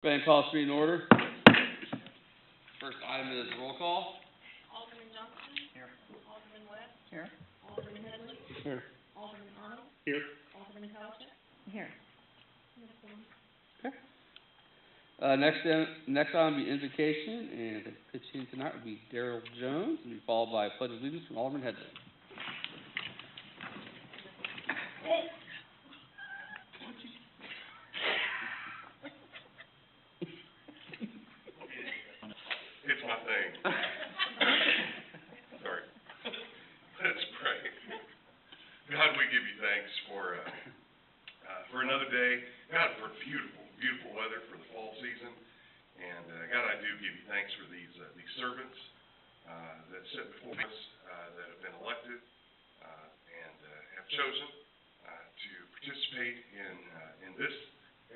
Go ahead and call this meeting in order. First item is roll call. Alderman Johnson. Here. Alderman West. Here. Alderman Headley. Here. Alderman Arnold. Here. Alderman Howard. Here. Okay. Next item will be invocation, and the pitching tonight will be Darrell Jones, and be followed by a pledge of allegiance from Alderman Headley. It's my thing. Sorry. Let's pray. God, we give you thanks for another day. God, for beautiful, beautiful weather for the fall season. And God, I do give you thanks for these servants that sit before us, that have been elected and have chosen to participate in this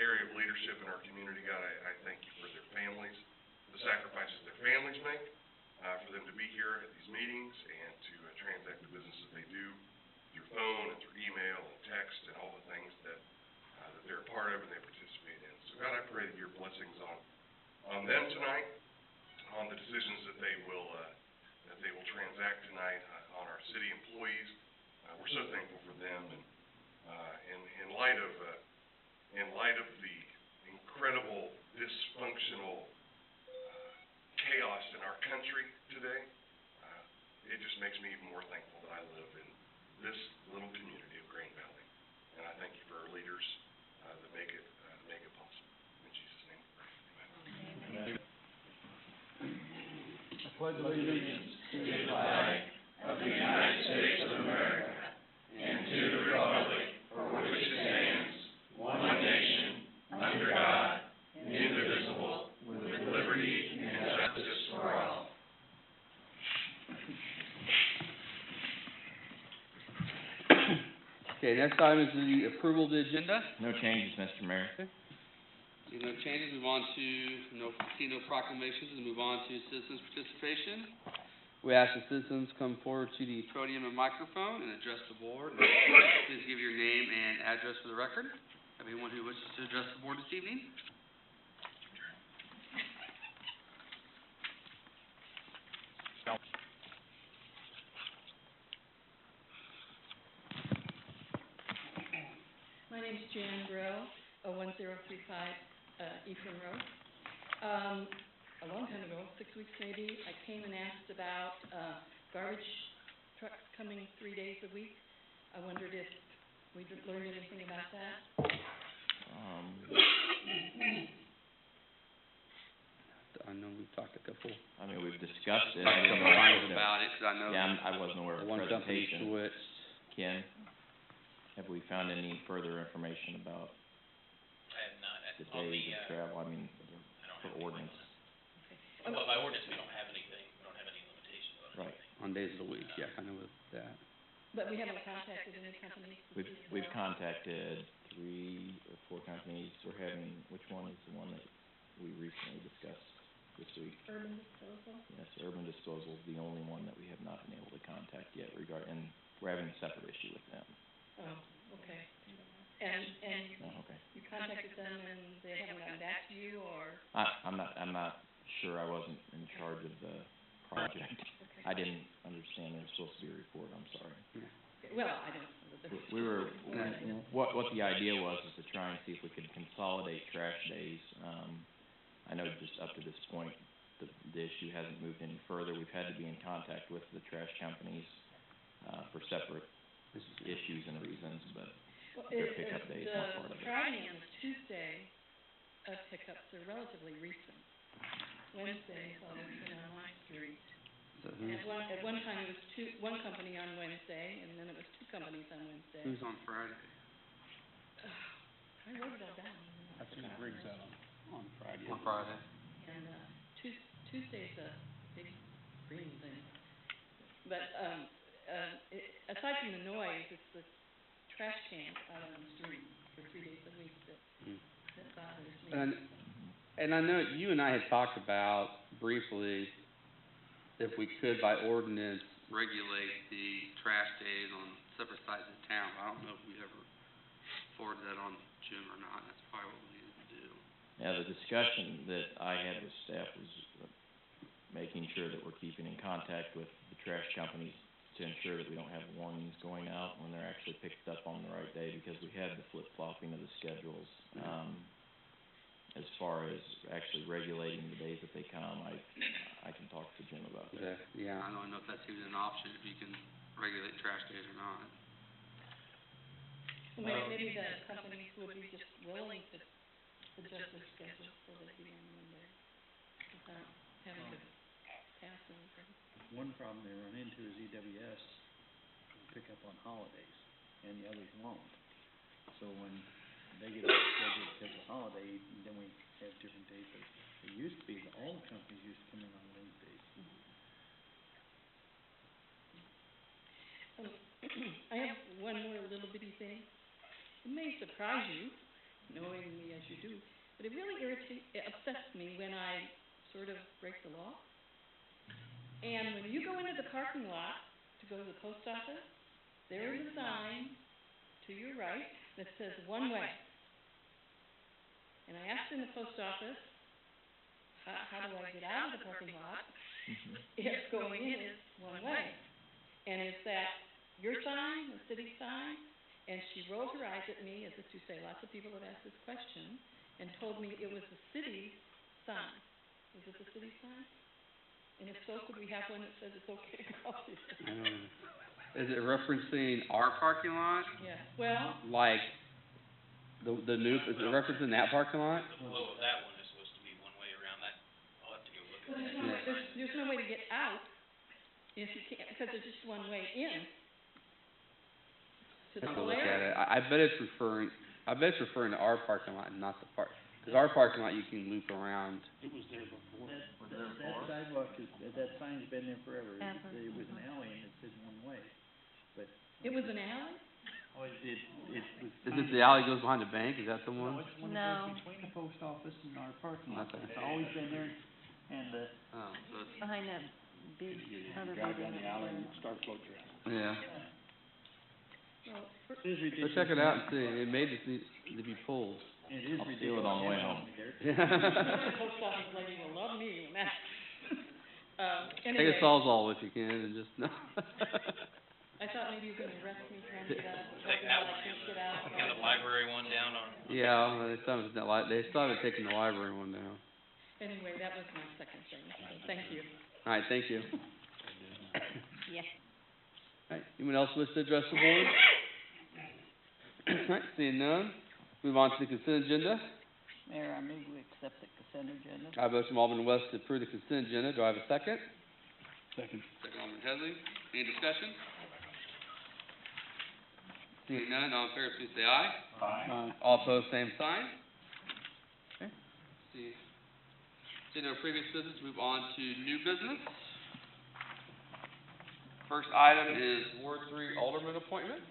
area of leadership in our community. God, I thank you for their families, the sacrifices their families make for them to be here at these meetings and to transact the business that they do through phone and through email and text and all the things that they're a part of and they participate in. So God, I pray that your blessings on them tonight, on the decisions that they will transact tonight, on our city employees. We're so thankful for them, and in light of the incredible dysfunctional chaos in our country today, it just makes me even more thankful that I live in this little community of Green Valley. And I thank you for our leaders that make it possible. In Jesus' name, amen. I pledge allegiance to the flag of the United States of America and to the republic for which it stands, one nation, under God, indivisible, with liberty and justice for all. Okay, next item is the approval of the agenda. No changes, Mr. Mayor. Okay. See no changes, move on to no proclamations, and move on to citizens' participation. We ask the citizens come forward to the podium and microphone and address the board. Please give your name and address for the record. Anyone who wishes to address the board this evening? My name is Jan Grill, 1035 Ephraim Road. A long time ago, 6 weeks maybe, I came and asked about garbage trucks coming 3 days a week. I wondered if we learned anything about that. I know we've talked a couple. I mean, we've discussed it. Talked a couple times about it, because I know. Yeah, I wasn't aware of the one company presentation. switched. Ken, have we found any further information about I have not. the days of travel? I mean, for ordinance. Well, by ordinance, we don't have anything. We don't have any limitations on Right. anything. On days of the week, yeah, I know that. But we haven't contacted any companies? We've contacted 3 or 4 companies. We're having, which one is the one that we recently discussed this week? Urban Disposal? Yes, Urban Disposal is the only one that we have not been able to contact yet and we're having a separate issue with them. Oh, okay. And Oh, okay. you contacted them and they haven't gotten back to you, or? I'm not sure. I wasn't in charge of the project. Okay. I didn't understand there was supposed to be a report. I'm sorry. Well, I don't. We were, what the idea was is to try and see if we could consolidate trash days. I know just up to this point, the issue hasn't moved any further. We've had to be in contact with the trash companies, for separate issues and reasons, but their pickup days are part of it. The Friday and the Tuesday of pickups are relatively recent. Wednesday is always been on my street. At one time, it was one company on Wednesday, and then it was 2 companies on Wednesday. Who's on Friday? I wrote it all down. I think Briggs out on Friday. On Friday. And Tuesday's a big green thing. But aside from the noise, it's the trash cans out on the street for 3 days a week that bothers me. And I know you and I had talked about briefly if we could by ordinance regulate the trash days on separate sides of town. I don't know if we ever forwarded that on to Jim or not. That's probably what we need to do. the discussion that I had with staff was making sure that we're keeping in contact with the trash companies to ensure that we don't have warnings going out when they're actually picked up on the right day, because we had the flip-flopping of the schedules. As far as actually regulating the days that they come, I can talk to Jim about that. Okay, yeah, I don't know if that's even an option, if you can regulate trash days or not. Maybe the companies would be just willing to adjust their schedule so they'd be on one day without having to pass anything. One problem they run into is EWS will pick up on holidays, and the others won't. So when they get off schedule because of holiday, then we have different days. But it used to be that all the companies used to come in on Wednesdays. I have one more little bitty thing. It may surprise you, knowing me as you do, but it really it upsets me when I sort of break the law. And when you go into the parking lot to go to the post office, there is a sign to your right that says one way. And I asked in the post office, how do I get out of the parking lot if going in is one way? And is that your sign, the city sign? And she rolled her eyes at me, as if to say, lots of people have asked this question, and told me it was the city's sign. Is it the city sign? And if so, could we have one that says it's okay to cross here? Is it referencing our parking lot? Yeah, well, Like, the new, is it referencing that parking lot? Well, that one is supposed to be one way around that, I'll have to go look at that. there's no way to get out if you can't, because there's just one way in. To the Let's go whole look at area. it. I bet it's referring to our parking lot and not the park. Because our parking lot, you can loop around. It was there before. That sidewalk is, that sign's been there forever. It was an alley and it said one way, but. It was an alley? Oh, it was. Is it the alley that goes behind the bank? Is that the one? No, it's one that goes between the post office and our parking lot. Okay. It's always been there, and, Oh, so it's, Behind that big you drive down the alley and start float trail. yeah. Well, It is So ridiculous. check it out and see. It may just need to be pulled. It is I'll ridiculous. steal it on the way home. the post office lady will love me when that. Take Anyway, a Sawzall if you can and just, no. I thought maybe you were gonna arrest me trying to get out. Take that one I can't get out. And the library one down on. Yeah, they still haven't taken the library one down. Anyway, that was my second thing, so thank you. All right, thank you. Yes. All right, anyone else wish to address the board? All right, seeing none, move on to the consent agenda. Mayor, I move we accept the consent agenda. I vote from Alderman West to approve the consent agenda. Do I have a second? Second. Second, Alderman Headley. Any discussion? Seeing none, all in favor, please say aye. Aye. All opposed, same sign. Okay. Seeing no previous business, move on to new business. First item is Ward 3 Alderman appointments.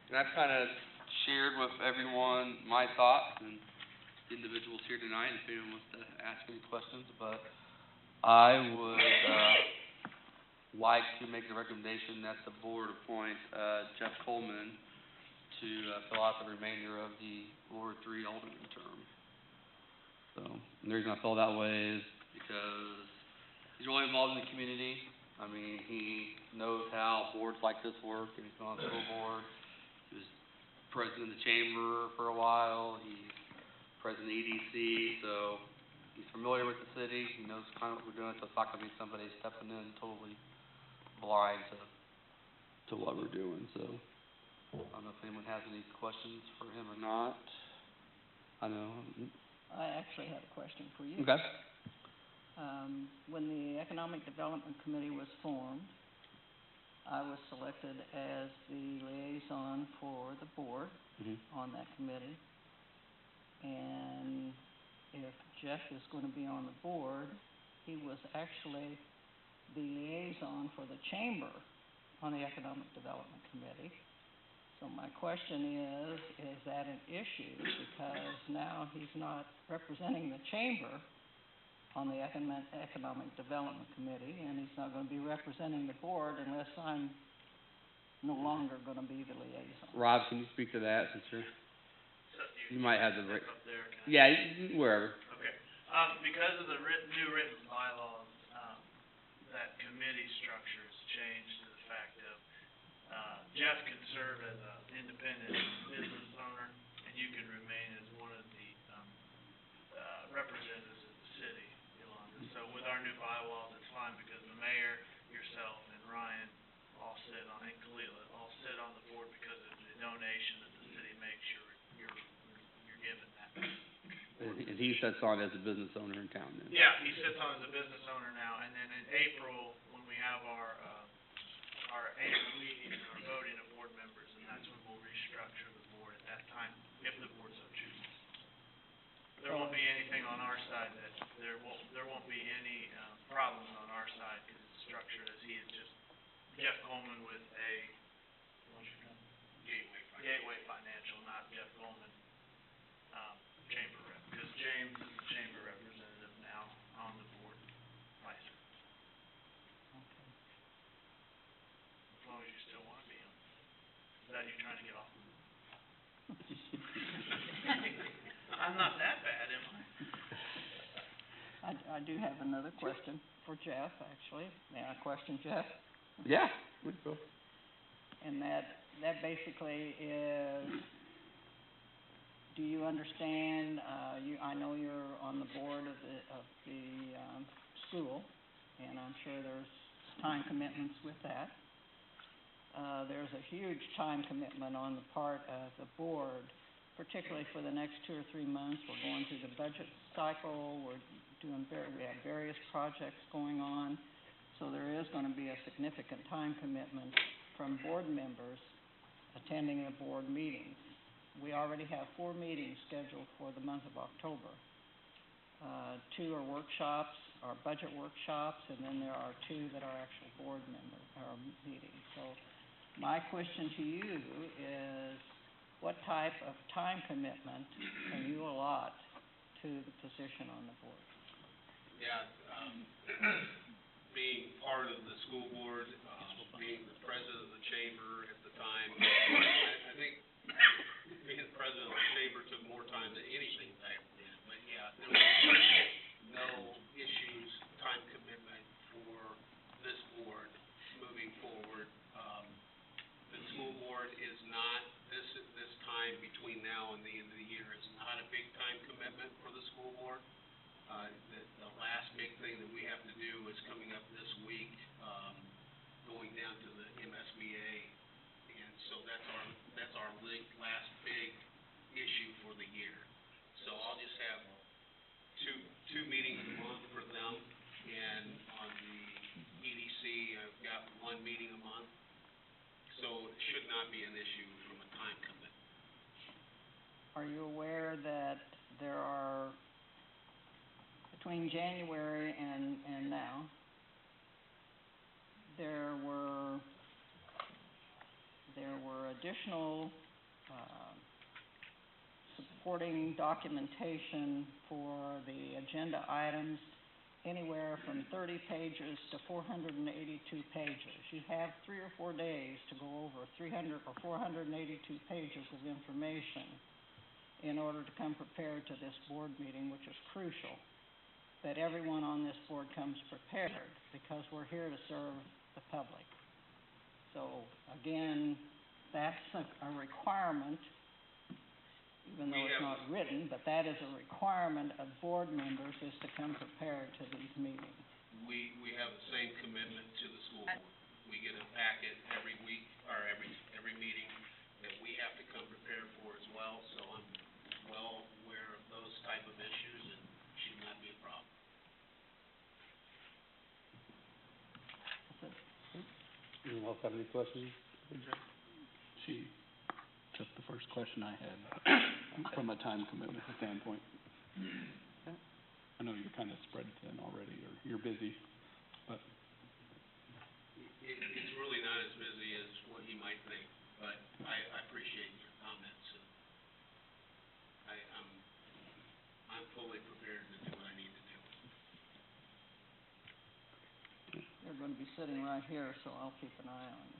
And I've kind of shared with everyone my thoughts and individuals here tonight, if anyone wants to ask any questions, but I would, like to make the recommendation that the board appoint, Jeff Coleman to, fill out the remainder of the Ward 3 Alderman term. So, and the reason I feel that way is because he's really involved in the community. I mean, he knows how boards like this work, and he's been on the school board. He was president of the chamber for a while. He's president of the EDC, so he's familiar with the city. He knows kind of what we're doing, so it's not gonna be somebody stepping in totally blind to what we're doing, so. I don't know if anyone has any questions for him or not. I know. I actually had a question for you. Okay. When the Economic Development Committee was formed, I was selected as the liaison for the board on that committee. And if Jeff is gonna be on the board, he was actually the liaison for the chamber on the Economic Development Committee. So my question is that an issue? Because now he's not representing the chamber on the Economic Development Committee, and he's not gonna be representing the board unless I'm no longer gonna be the liaison. Rob, can you speak to that since you're? So you You might have the, Up there, can I? yeah, wherever. Okay, because of the new written bylaws, that committee structure has changed to the fact of, Jeff can serve as an independent business owner, and you can remain as one of the, representatives of the city, Yolanda. So with our new bylaws, it's fine, because the mayor, yourself, and Ryan all sit on, and Kalila, all sit on the board because of the donation that the city makes, you're given that. And he sits on as a business owner in town then. Yeah, he sits on as a business owner now, and then in April, when we have our annual meeting, and our voting of board members, and that's when we'll restructure the board at that time, if the board so chooses. There won't be anything on our side that, there won't be any, problems on our side, because it's structured as he is just Jeff Coleman with a, what's your name? Gateway Financial, not Jeff Coleman, chamber rep, because James is the chamber representative now on the board, vice versa. Okay. As long as you still want to be on. Is that you trying to get off? I'm not that bad, am I? I do have another question for Jeff, actually. May I question Jeff? Yeah, would go. And that basically is, do you understand, I know you're on the board of the school, and I'm sure there's time commitments with that. There's a huge time commitment on the part of the board, particularly for the next 2 or 3 months. We're going through the budget cycle, we have various projects going on, so there is gonna be a significant time commitment from board members attending the board meetings. We already have 4 meetings scheduled for the month of October. 2 are workshops, are budget workshops, and then there are 2 that are actual board member, or meetings. So my question to you is, what type of time commitment can you allot to the position on the board? Yeah, being part of the school board, being the president of the chamber at the time, I think being the president of the chamber took more time than anything back then. But yeah, there was no issues, time commitment for this board moving forward. The school board is not, this time between now and the end of the year is not a big time commitment for the school board. The last big thing that we have to do is coming up this week, going down to the MSBA, and so that's our last big issue for the year. So I'll just have two meetings a month for them, and on the EDC, I've got 1 meeting a month, so it should not be an issue from a time commitment. Are you aware that there are, between January and now, there were additional supporting documentation for the agenda items, anywhere from 30 pages to 482 pages. You have 3 or 4 days to go over 300 or 482 pages of information in order to come prepared to this board meeting, which is crucial that everyone on this board comes prepared, because we're here to serve the public. So again, that's a requirement, even though it's not written, but that is a requirement of board members, is to come prepared to these meetings. We have the same commitment to the school board. We get a packet every week, or every meeting that we have to come prepared for as well, so I'm well aware of those type of issues, and should not be a problem. Anyone else have any questions? Just the first question I had, from a time commitment standpoint. I know you're kind of spread thin already, or you're busy, but. It's really not as busy as what you might think, but I appreciate your comments, and I'm fully prepared to do what I need to do. You're going to be sitting right here, so I'll keep an eye on you.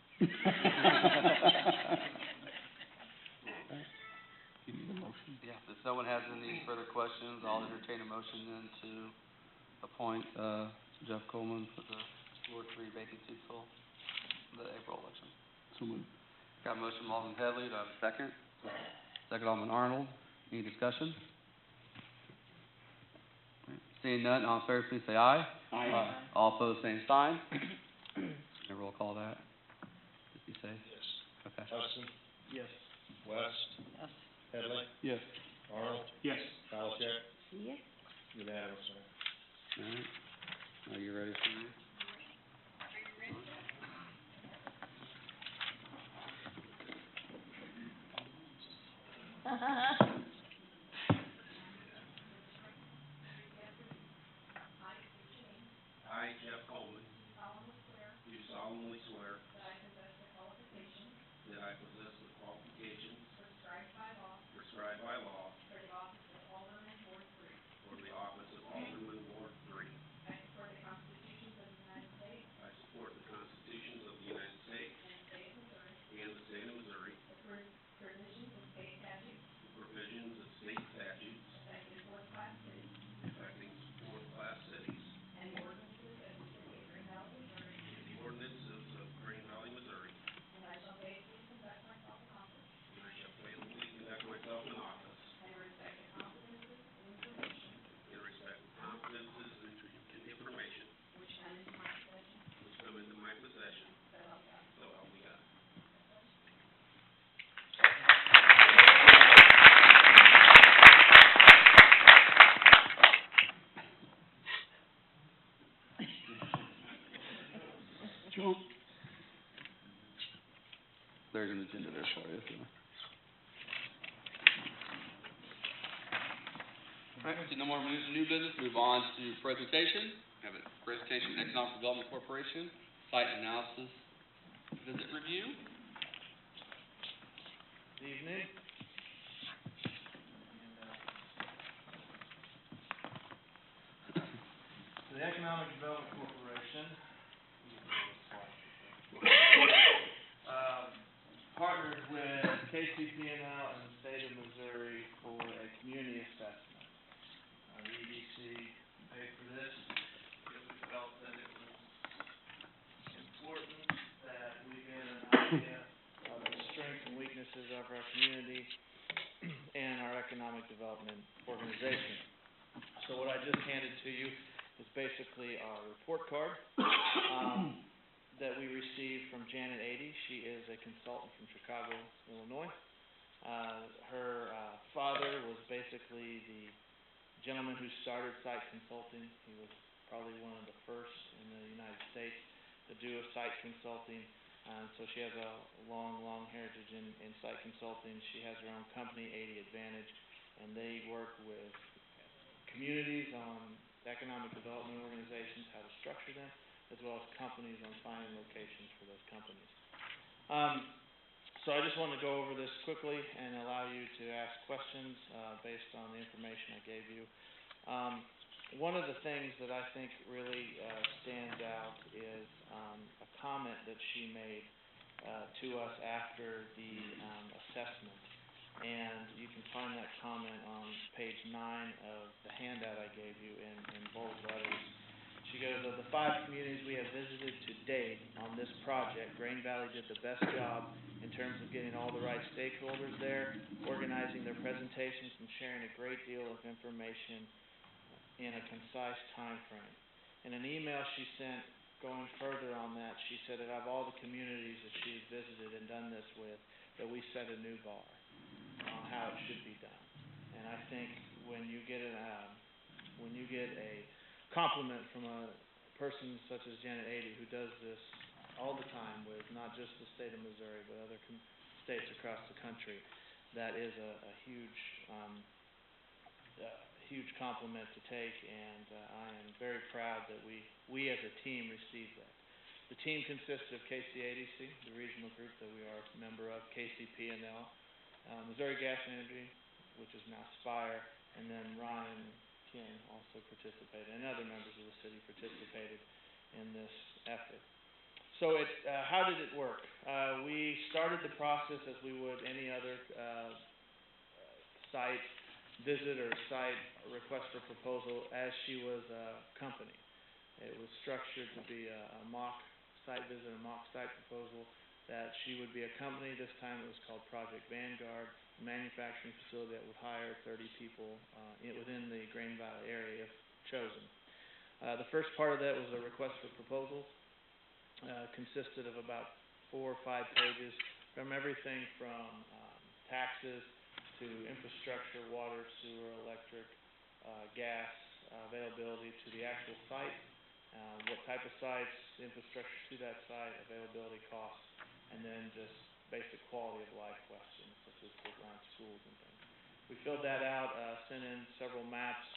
You need a motion? Yeah, if no one has any further questions, I'll entertain a motion then to appoint, Jeff Coleman for the Ward 3 vacancy till the April election. So moved. Got a motion from Alderman Headley, do I have a second? Second, Alderman Arnold, any discussion? Seeing none, all in favor, please say aye. Aye. All opposed, same sign. And roll call that, just be safe. Yes. Okay. Hudson, Yes. West, Yes. Headley, Yes. Arnold, Yes. Palacheck, Yes. unanimous, sir. All right. Are you ready for me? I, Jeff Coleman. Do solemnly swear. That I possess the qualifications. Prescribed by law. For the office of Alderman, Ward 3. I support the constitutions of the United States. And the state of Missouri. The provisions of state statutes. Affecting fourth-class cities. And the ordinances of the city of Green Valley, Missouri. And I shall faithfully conduct myself in office. And respect the confidences and information. Which come into my possession. So help me God. Joe? There's an agenda there for you, so. All right, no more new business, move on to presentation. We have a presentation from Economic Development Corporation, site analysis visit review. Good evening. The Economic Development Corporation partnered with KCP&L and the state of Missouri for a community assessment. The EDC paid for this because we felt that it was important that we get an idea of the strengths and weaknesses of our community and our economic development organization. So what I just handed to you is basically our report card that we received from Janet Ady. She is a consultant from Chicago, Illinois. Her father was basically the gentleman who started site consulting. He was probably one of the first in the United States to do site consulting. So she has a long heritage in site consulting. She has her own company, Ady Advantage, and they work with communities on economic development organizations, how to structure them, as well as companies on finding locations for those companies. So I just want to go over this quickly and allow you to ask questions based on the information I gave you. One of the things that I think really stands out is a comment that she made to us after the assessment. And you can find that comment on page 9 of the handout I gave you in bold letters. She goes, of the 5 communities we have visited to date on this project, Grain Valley did the best job in terms of getting all the right stakeholders there, organizing their presentations, and sharing a great deal of information in a concise time frame. In an email she sent going further on that, she said that of all the communities that she's visited and done this with, that we set a new bar on how it should be done. And I think when you get a compliment from a person such as Janet Ady, who does this all the time with not just the state of Missouri, but other states across the country, that is a huge compliment to take, and I am very proud that we as a team received that. The team consists of KCADC, the regional group that we are a member of, KCP&L, Missouri Gas and Energy, which is now Spire, and then Ryan King also participated, and other members of the city participated in this effort. So how did it work? We started the process as we would any other site visit or cite a request for proposal as she was a company. It was structured to be a mock site visit, a mock site proposal, that she would be a company. This time it was called Project Vanguard, a manufacturing facility that would hire 30 people within the Green Valley area if chosen. The first part of that was a request for proposals. Consisted of about 4 or 5 pages, from everything from taxes to infrastructure, water, sewer, electric, gas, availability to the actual site, what type of sites, infrastructure to that site, availability, costs, and then just basic quality of life questions such as around schools and things. We filled that out, sent in several maps,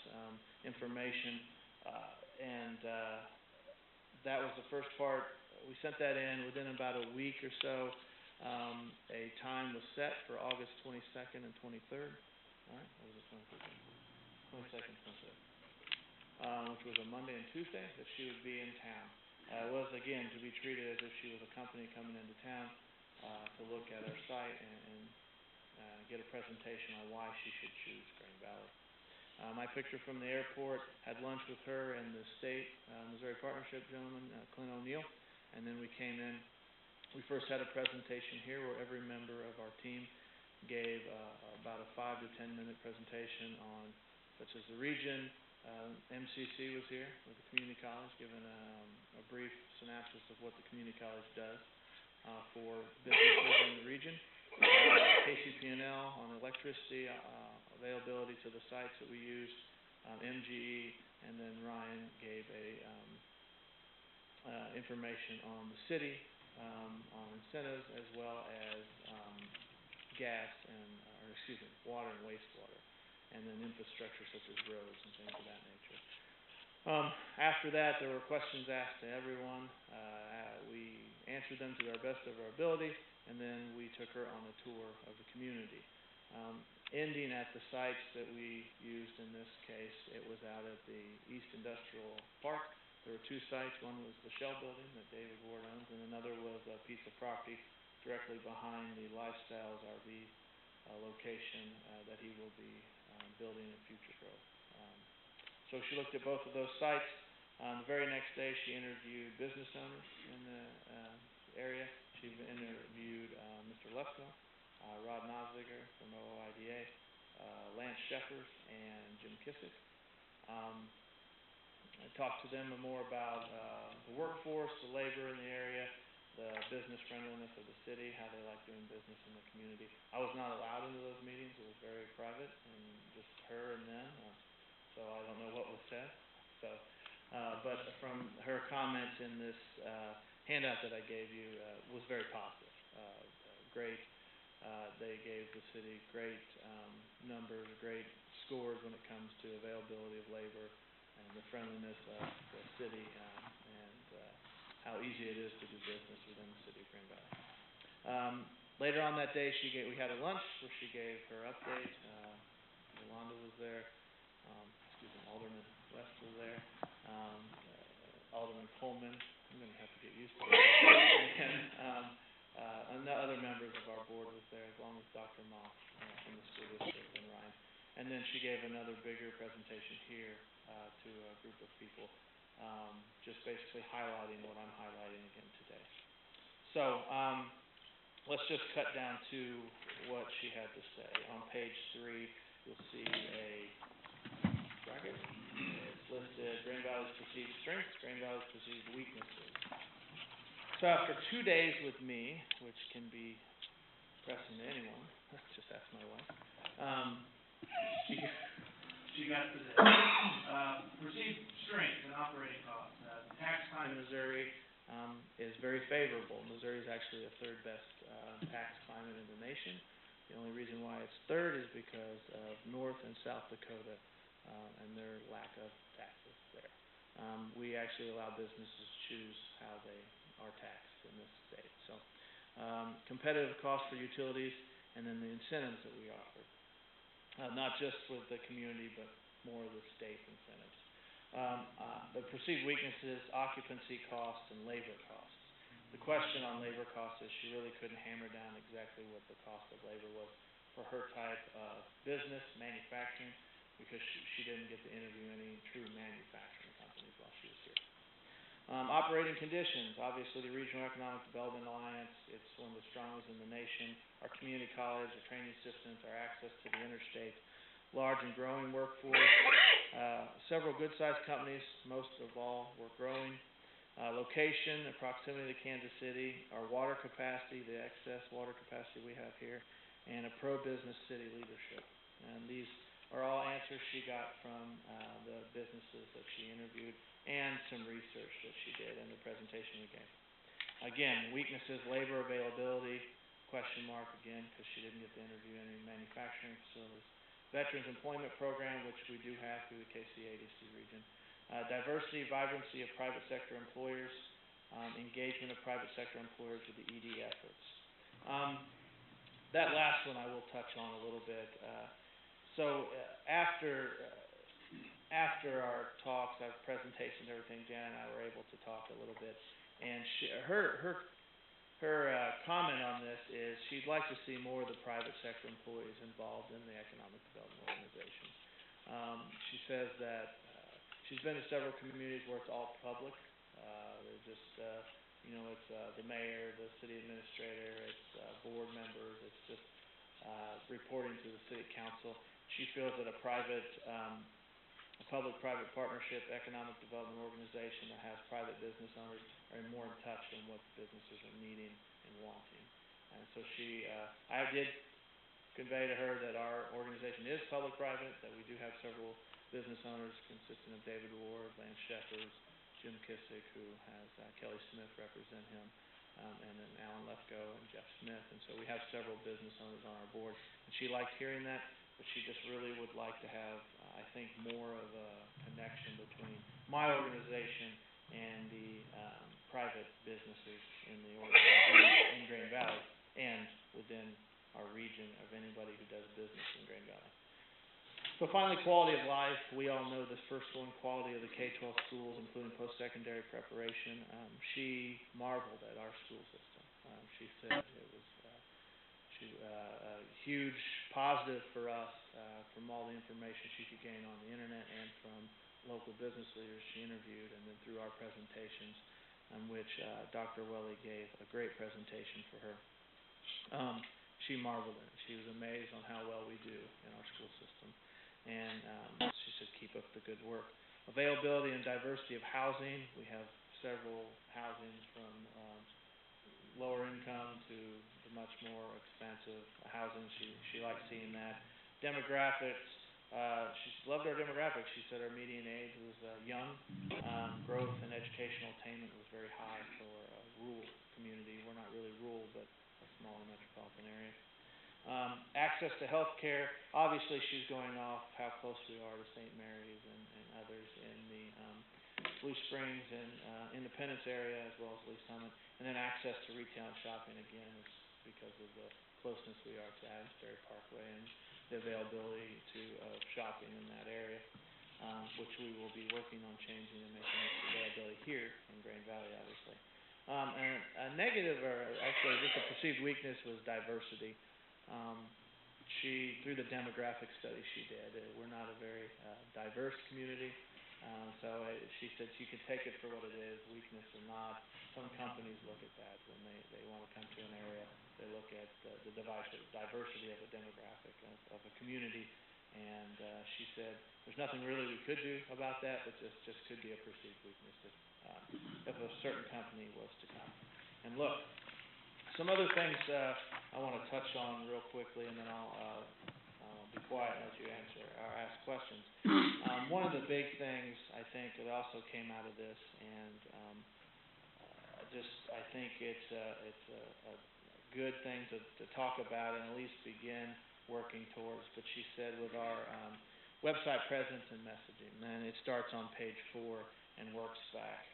information, and that was the first part. We sent that in within about a week or so. A time was set for August 22nd and 23rd. All right, what was it, 22nd, 23rd, which was a Monday and Tuesday that she would be in town. It was, again, to be treated as if she was a company coming into town to look at our site and get a presentation on why she should choose Green Valley. I picked her from the airport, had lunch with her and the state Missouri Partnership gentleman, Clint O'Neill, and then we came in. We first had a presentation here where every member of our team gave about a 5 to 10 minute presentation on such as the region. MCC was here with the community college, giving a brief synopsis of what the community college does for businesses in the region. KCP&L on electricity availability to the sites that we used, MGE, and then Ryan gave information on the city, on incentives, as well as gas and, water and wastewater, and then infrastructure such as roads and things of that nature. After that, there were questions asked to everyone. We answered them to our best of our ability, and then we took her on a tour of the community. Ending at the sites that we used in this case, it was out at the East Industrial Park. There were 2 sites. One was the Shell building that David Ward owns, and another was a piece of property directly behind the Lifestyles RV location that he will be building in future growth. So she looked at both of those sites. The very next day, she interviewed business owners in the area. She interviewed Mr. Lefko, Rod Noziger from OOIDA, Lance Sheffers, and Jim Kissick. I talked to them more about the workforce, the labor in the area, the business friendliness of the city, how they like doing business in the community. I was not allowed into those meetings. It was very private, and just her and them, so I don't know what was said. So, but from her comments in this handout that I gave you was very positive. Great. They gave the city great numbers, great scores when it comes to availability of labor and the friendliness of the city and how easy it is to do business within the city of Green Valley. Later on that day, we had a lunch where she gave her update. Yolanda was there. Alderman West was there. Alderman Coleman. I'm going to have to get used to that. And the other members of our board was there, along with Dr. Moss from the school district and Ryan. And then she gave another bigger presentation here to a group of people, just basically highlighting what I'm highlighting again today. So let's just cut down to what she had to say. On page 3, you'll see a bracket. It's listed Green Valley's perceived strengths, Green Valley's perceived weaknesses. So after 2 days with me, which can be pressing to anyone, just ask my wife, she got to this. Perceived strength and operating costs. The tax climate in Missouri is very favorable. Missouri is actually the 3rd best tax climate in the nation. The only reason why it's 3rd is because of North and South Dakota and their lack of taxes there. We actually allow businesses to choose how they are taxed in this state. So competitive costs for utilities, and then the incentives that we offer. Not just with the community, but more of the state incentives. The perceived weaknesses, occupancy costs, and labor costs. The question on labor costs is she really couldn't hammer down exactly what the cost of labor was. for her type of business, manufacturing, because she didn't get to interview any true manufacturing companies while she was here. Operating conditions, obviously the Regional Economic Development Alliance, it's one of the strongest in the nation. Our community college, our training systems, our access to the interstate, large and growing workforce, several good-sized companies, most of all were growing. Location and proximity to Kansas City, our water capacity, the excess water capacity we have here, and a pro-business city leadership. And these are all answers she got from the businesses that she interviewed and some research that she did in the presentation we gave. Again, weaknesses, labor availability, question mark again, because she didn't get to interview any manufacturing facilities. Veterans Employment Program, which we do have through the KC-ADC region. Diversity, vibrancy of private sector employers, engagement of private sector employers with the ED efforts. That last one I will touch on a little bit. After our talks, our presentations, everything, Jan and I were able to talk a little bit, and her comment on this is she'd like to see more of the private sector employees involved in the economic development organization. She says that she's been to several communities where it's all public. They're just, it's the mayor, the city administrator, it's board members, it's just reporting to the city council. She feels that a public-private partnership economic development organization that has private business owners are more in touch than what businesses are needing and wanting. And so I did convey to her that our organization is public-private, that we do have several business owners consisting of David Ward, Lance Shepard, Jim Kissick, who has Kelly Smith represent him, and then Alan Lefko and Jeff Smith. And so we have several business owners on our board. And she liked hearing that, but she just really would like to have, I think, more of a connection between my organization and the private businesses in Green Valley and within our region of anybody who does business in Green Valley. So finally, quality of life. We all know this first one, quality of the K-12 schools, including post-secondary preparation. She marveled at our school system. She said it was a huge positive for us from all the information she could gain on the internet and from local business leaders she interviewed, and then through our presentations, in which Dr. Welly gave a great presentation for her. She marveled at it. She was amazed on how well we do in our school system. And she said, keep up the good work. Availability and diversity of housing. We have several housings from lower income to the much more expensive housing. She liked seeing that. Demographics. She loved our demographics. She said our median age was young. Growth and educational attainment was very high for a rural community. We're not really rural, but a smaller metropolitan area. Access to health care. Obviously, she's going off how close we are to St. Mary's and others in the Blue Springs and Independence area, as well as Lee Summit. And then access to retail and shopping, again, is because of the closeness we are to Adamsbury Parkway and the availability of shopping in that area, which we will be working on changing and making its availability here in Green Valley, obviously. And a negative, or actually just a perceived weakness, was diversity. Through the demographic study she did, we're not a very diverse community, so she said she could take it for what it is, weakness or not. Some companies look at that when they want to come to an area. They look at the diversity of a demographic of a community, and she said there's nothing really we could do about that, but just could be a perceived weakness if a certain company was to come. And look, some other things I want to touch on real quickly, and then I'll be quiet and let you answer or ask questions. One of the big things I think that also came out of this, and I think it's a good thing to talk about and at least begin working towards. But she said with our website presence and messaging, and it starts on page 4 and works back.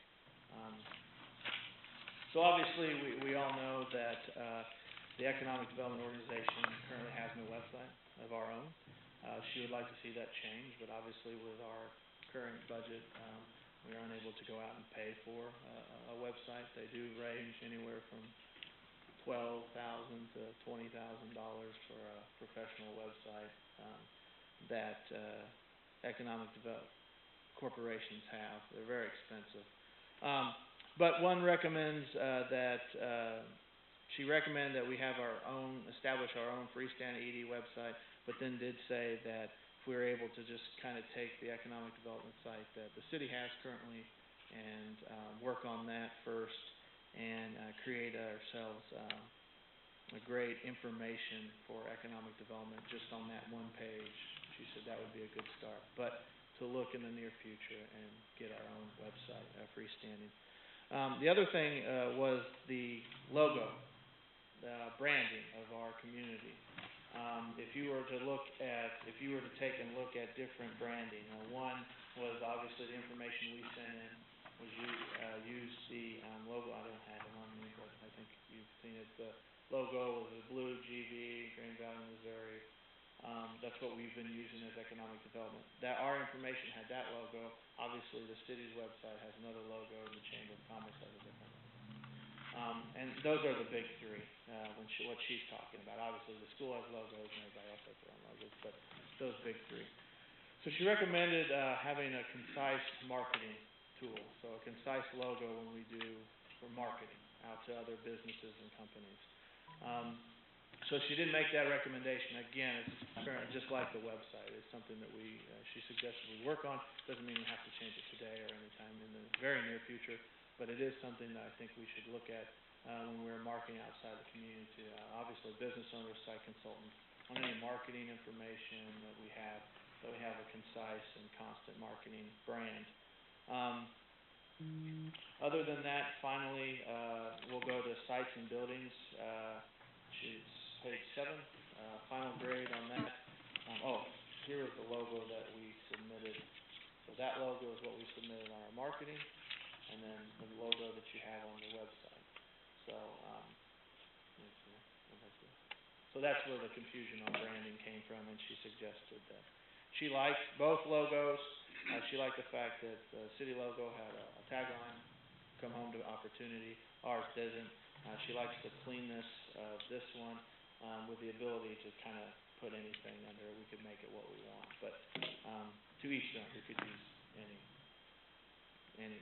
So obviously, we all know that the Economic Development Organization currently has no website of our own. She would like to see that change, but obviously with our current budget, we are unable to go out and pay for a website. They do range anywhere from $12,000 to $20,000 for a professional website, that, economic corporations have. They're very expensive. But one recommends, she recommended that we have establish our own freestanding ED website, but then did say that if we were able to just kind of take the economic development site that the city has currently and work on that first and create ourselves a great information for economic development just on that one page. She said that would be a good start, but to look in the near future and get our own website freestanding. The other thing was the logo, the branding of our community. If you were to take and look at different branding, one was obviously the information we sent in, was use the logo. I don't have it on me, but I think you've seen it. The logo was a blue GV, Green Valley, Missouri. That's what we've been using as economic development. That our information had that logo. Obviously, the city's website has another logo, and the Chamber of Commerce has a different logo. And those are the big three, what she's talking about. Obviously, the school has logos and everybody else has their own logos, but those big three. So she recommended having a concise marketing tool, so a concise logo when we do for marketing out to other businesses and companies. So she did make that recommendation. Again, it's just like the website. It's something that she suggested we work on. Doesn't mean we have to change it today or anytime in the very near future. But it is something that I think we should look at when we're marketing outside the community. Obviously, business owners, site consultants, on any marketing information that we have a concise and constant marketing brand. Other than that, finally, we'll go to sites and buildings. She's page 7, final grade on that. Here is the logo that we submitted. So that logo is what we submitted on our marketing, and then the logo that you have on the website. So, so that's where the confusion on branding came from, and she suggested that she liked both logos. She liked the fact that the city logo had a tagline, "Come home to opportunity." Ours didn't. She likes the cleanness of this one, with the ability to kind of put anything under it. We could make it what we want, but to each their own. We could use any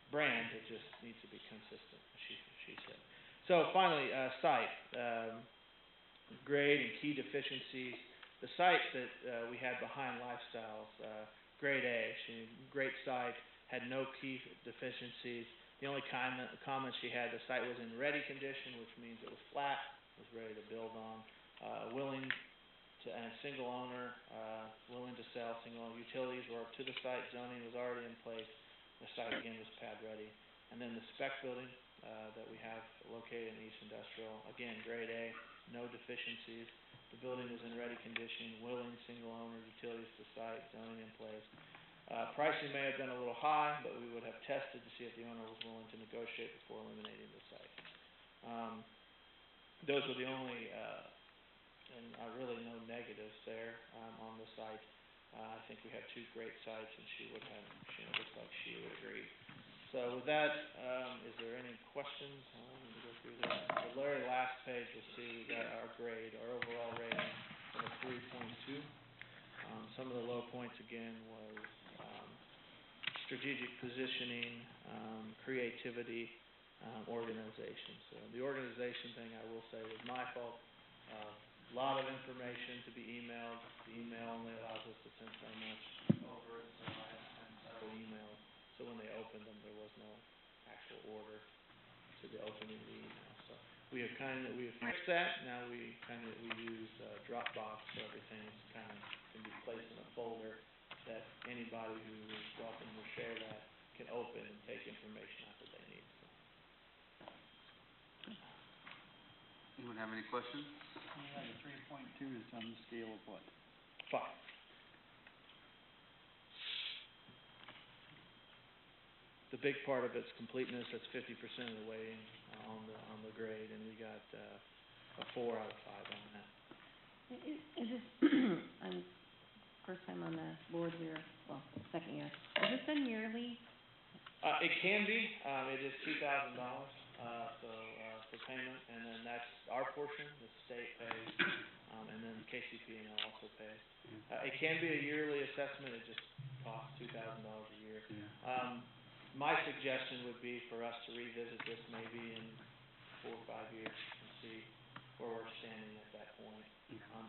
brand. It just needs to be consistent, she said. So finally, site grade and key deficiencies. The site that we had behind Lifestyles, grade A, great site, had no key deficiencies. The only comment she had, the site was in ready condition, which means it was flat, was ready to build on, willing to, and single owner, willing to sell, single owner. Utilities were up to the site, zoning was already in place. The site again was pad ready. And then the spec building that we have located in East Industrial, again, grade A, no deficiencies. The building was in ready condition, willing, single owner, utilities to site, zoning in place. Pricing may have been a little high, but we would have tested to see if the owner was willing to negotiate before eliminating the site. Those were the only, and really no negatives there on the site. I think we have two great sites, and looks like she would agree. So with that, is there any questions? I need to go through this. The very last page, you'll see we got our grade, our overall rating of a 3.2. Some of the low points again was strategic positioning, creativity, organization. So the organization thing, I will say, was my fault. A lot of information to be emailed. The email only allows us to send so much over it, so I had to send several emails. So when they opened them, there was no actual order to the opening of the email. So we have fixed that. Now we use Dropbox, so everything is can be placed in a folder that anybody who is welcome to share that can open and take information out that they need. So. Anyone have any questions? Yeah, the 3.2 is on the scale of what? 5. The big part of its completeness, that's 50% of the weighting on the grade, and we got a 4 out of 5 on that. Is this, I'm first time on the board here, well, second year. Is this done yearly? It can be. It is $2,000. So for payment, and then that's our portion, the state pays, and then KCP&L also pays. It can be a yearly assessment, it just costs $2,000 a year. My suggestion would be for us to revisit this maybe in 4 or 5 years and see where we're standing at that point.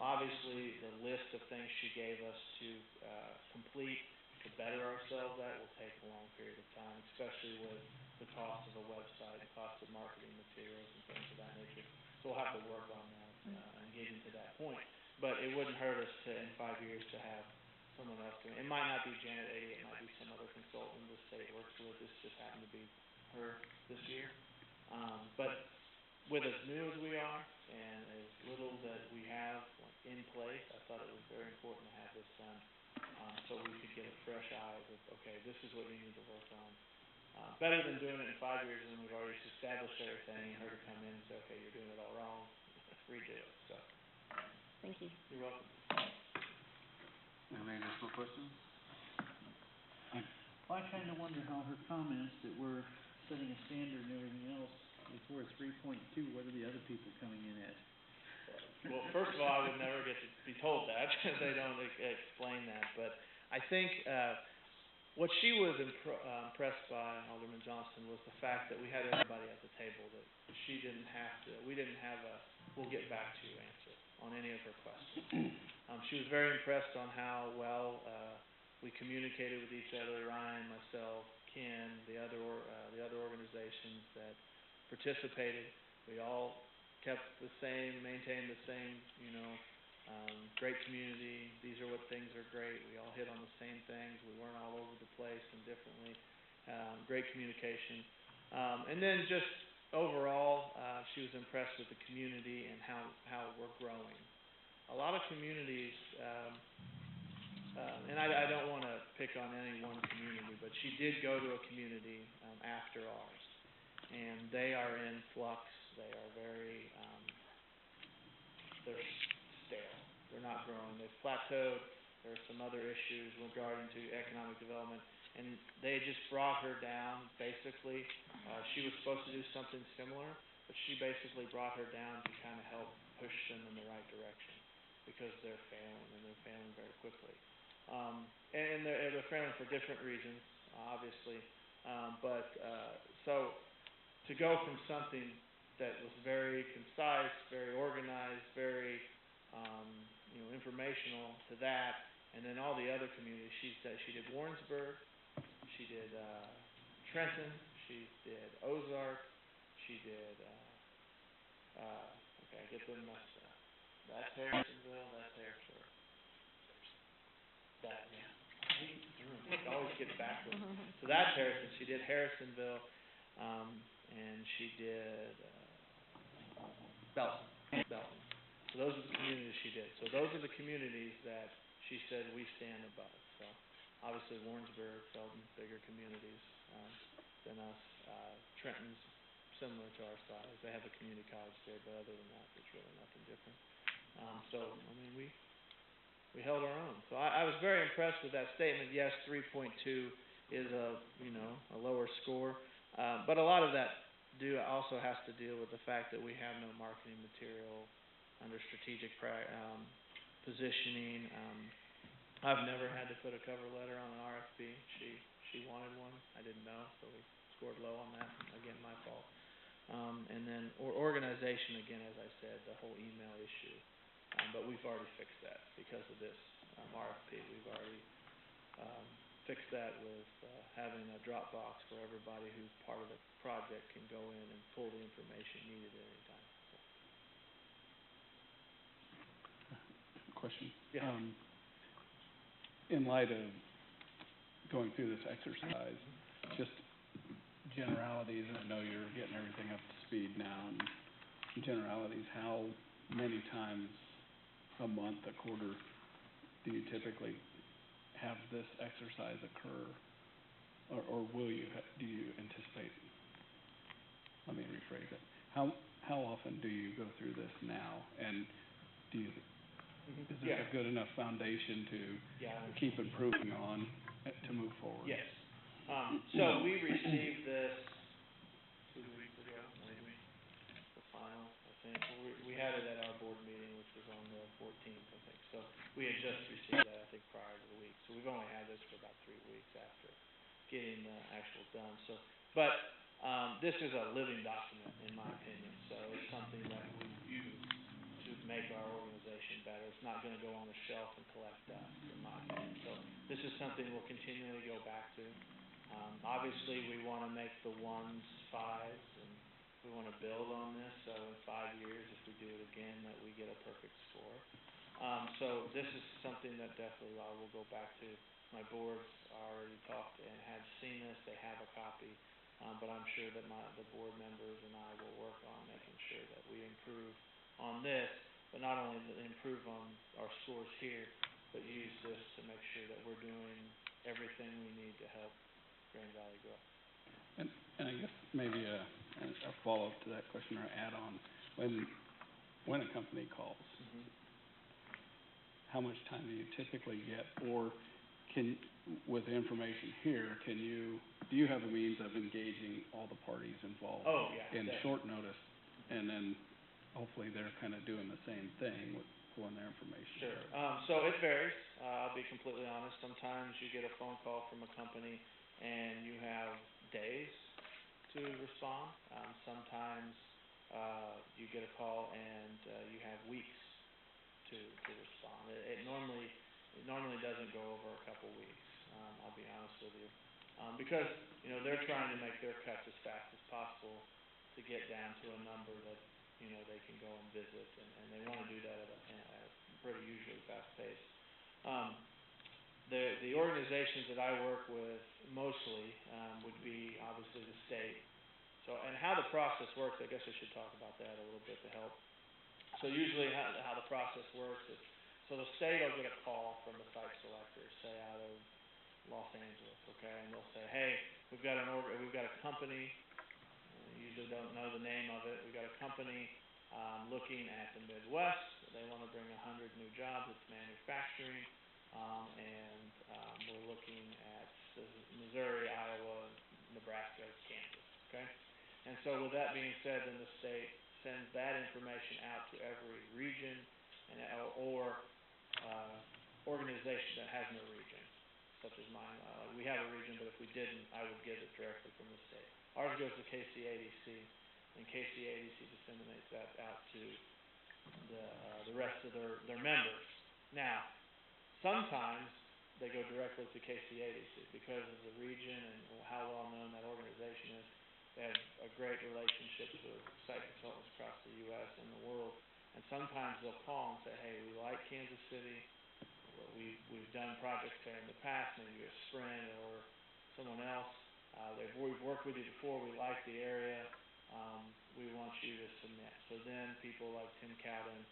Obviously, the list of things she gave us to complete, to better ourselves, that will take a long period of time, especially with the cost of a website, the cost of marketing materials and things of that nature. So we'll have to work on that and getting to that point. But it wouldn't hurt us to, in 5 years, to have someone else doing it. It might not be Janet Ady, it might be some other consultant the state works with. This just happened to be her this year. But with as new as we are and as little that we have in place, I thought it was very important to have this done, so we could get a fresh eye of, okay, this is what we need to work on. Better than doing it in 5 years and we've already established everything, and her to come in and say, okay, you're doing it all wrong, let's redo it, so. Thank you. You're welcome. Any additional questions? Well, I kinda wonder how her comments that we're setting a standard and everything else, if we're at 3.2, what are the other people coming in at? Well, first of all, I would never get to be told that, they don't explain that, but I think, what she was impressed by, Alderman Johnson, was the fact that we had everybody at the table, that she didn't have to, we didn't have a, we'll get back to you answer on any of her questions. She was very impressed on how well, we communicated with each other, Ryan, myself, Ken, the other organizations that participated. We all kept the same, maintained the same, great community, these are what things are great, we all hit on the same things, we weren't all over the place and differently, great communication. And then just overall, she was impressed with the community and how we're growing. A lot of communities, and I don't want to pick on any one community, but she did go to a community after ours, and they are in flux, they are very, they're stale. They're not growing. They've plateaued. There are some other issues regarding to economic development, and they just brought her down, basically. She was supposed to do something similar, but she basically brought her down to kind of help push them in the right direction, because they're failing, and they're failing very quickly. And they're failing for different reasons, obviously. So to go from something that was very concise, very organized, very informational to that, and then all the other communities. She said she did Warrensburg, she did Trenton, she did Ozark, she did okay, I get them messed up. That's Harrisonville, that's Harrisburg. That, yeah. I always get backwards. So that's Harrison. She did Harrisonville, and she did Belton. So those are the communities she did. So those are the communities that she said we stand above. So obviously Warrensburg, Belton, bigger communities than us. Trenton's similar to our size. They have a community college there, but other than that, there's really nothing different. So I mean, we held our own. So I was very impressed with that statement. Yes, 3.2 is a lower score, but a lot of that also has to deal with the fact that we have no marketing material under strategic positioning. I've never had to put a cover letter on an RFP. She wanted one. I didn't know, so we scored low on that. Again, my fault. And then organization, again, as I said, the whole email issue. But we've already fixed that because of this RFP. We've already fixed that with having a Dropbox where everybody who's part of the project can go in and pull the information needed at any time. Question? Yeah. In light of going through this exercise, just generalities, and I know you're getting everything up to speed now, and generalities, how many times a month, a quarter, do you typically have this exercise occur, or will you, do you anticipate, let me rephrase it, how often do you go through this now, and do you, is this a good enough foundation to keep improving on, to move forward? Yes. So we received this 2 weeks ago, maybe. final, I think. We had it at our board meeting, which was on the 14th, I think. So we had just received that, I think, prior to the week. So we've only had this for about 3 weeks after getting the actual done. So, but this is a living document, in my opinion. So it's something that we use to make our organization better. It's not going to go on the shelf and collect dust, in my opinion. So this is something we'll continually go back to. Obviously, we want to make the 1s 5s, and we want to build on this. So in 5 years, if we do it again, that we get a perfect score. So this is something that definitely I will go back to. My board's already talked and have seen this. They have a copy. But I'm sure that the board members and I will work on making sure that we improve on this, but not only improve on our scores here, but use this to make sure that we're doing everything we need to help Grand Valley grow. And I guess maybe a follow-up to that question or add-on, when a company calls, how much time do you typically get, or with the information here, do you have a means of engaging all the parties involved? Oh, yeah. In short notice, and then hopefully they're kind of doing the same thing with pulling their information? Sure. So it varies. I'll be completely honest. Sometimes you get a phone call from a company and you have days to respond. Sometimes you get a call and you have weeks to respond. It normally doesn't go over a couple weeks. I'll be honest with you, because they're trying to make their cuts as fast as possible to get down to a number that they can go and visit, and they want to do that at a pretty usually fast pace. The organizations that I work with mostly would be obviously the state. So, and how the process works, I guess I should talk about that a little bit to help. So usually how the process works is, so the state will get a call from the site selector, say out of Los Angeles, okay, and they'll say, hey, we've got a company, usually don't know the name of it, we've got a company looking at the Midwest, they want to bring 100 new jobs, it's manufacturing, and we're looking at Missouri, Iowa, Nebraska, Kansas, okay? And so with that being said, then the state sends that information out to every region or organization that has no region, such as mine. We have a region, but if we didn't, I would get it directly from the state. Ours goes to KCADC, and KCADC disseminates that out to the rest of their members. Now, sometimes they go directly to KCADC because of the region and how well known that organization is. They have a great relationship with site consultants across the U.S. and the world, and sometimes they'll call and say, hey, we like Kansas City, we've done projects there in the past, maybe a Sprint or someone else, we've worked with you before, we like the area, we want you to submit. So then people like Tim Cowden,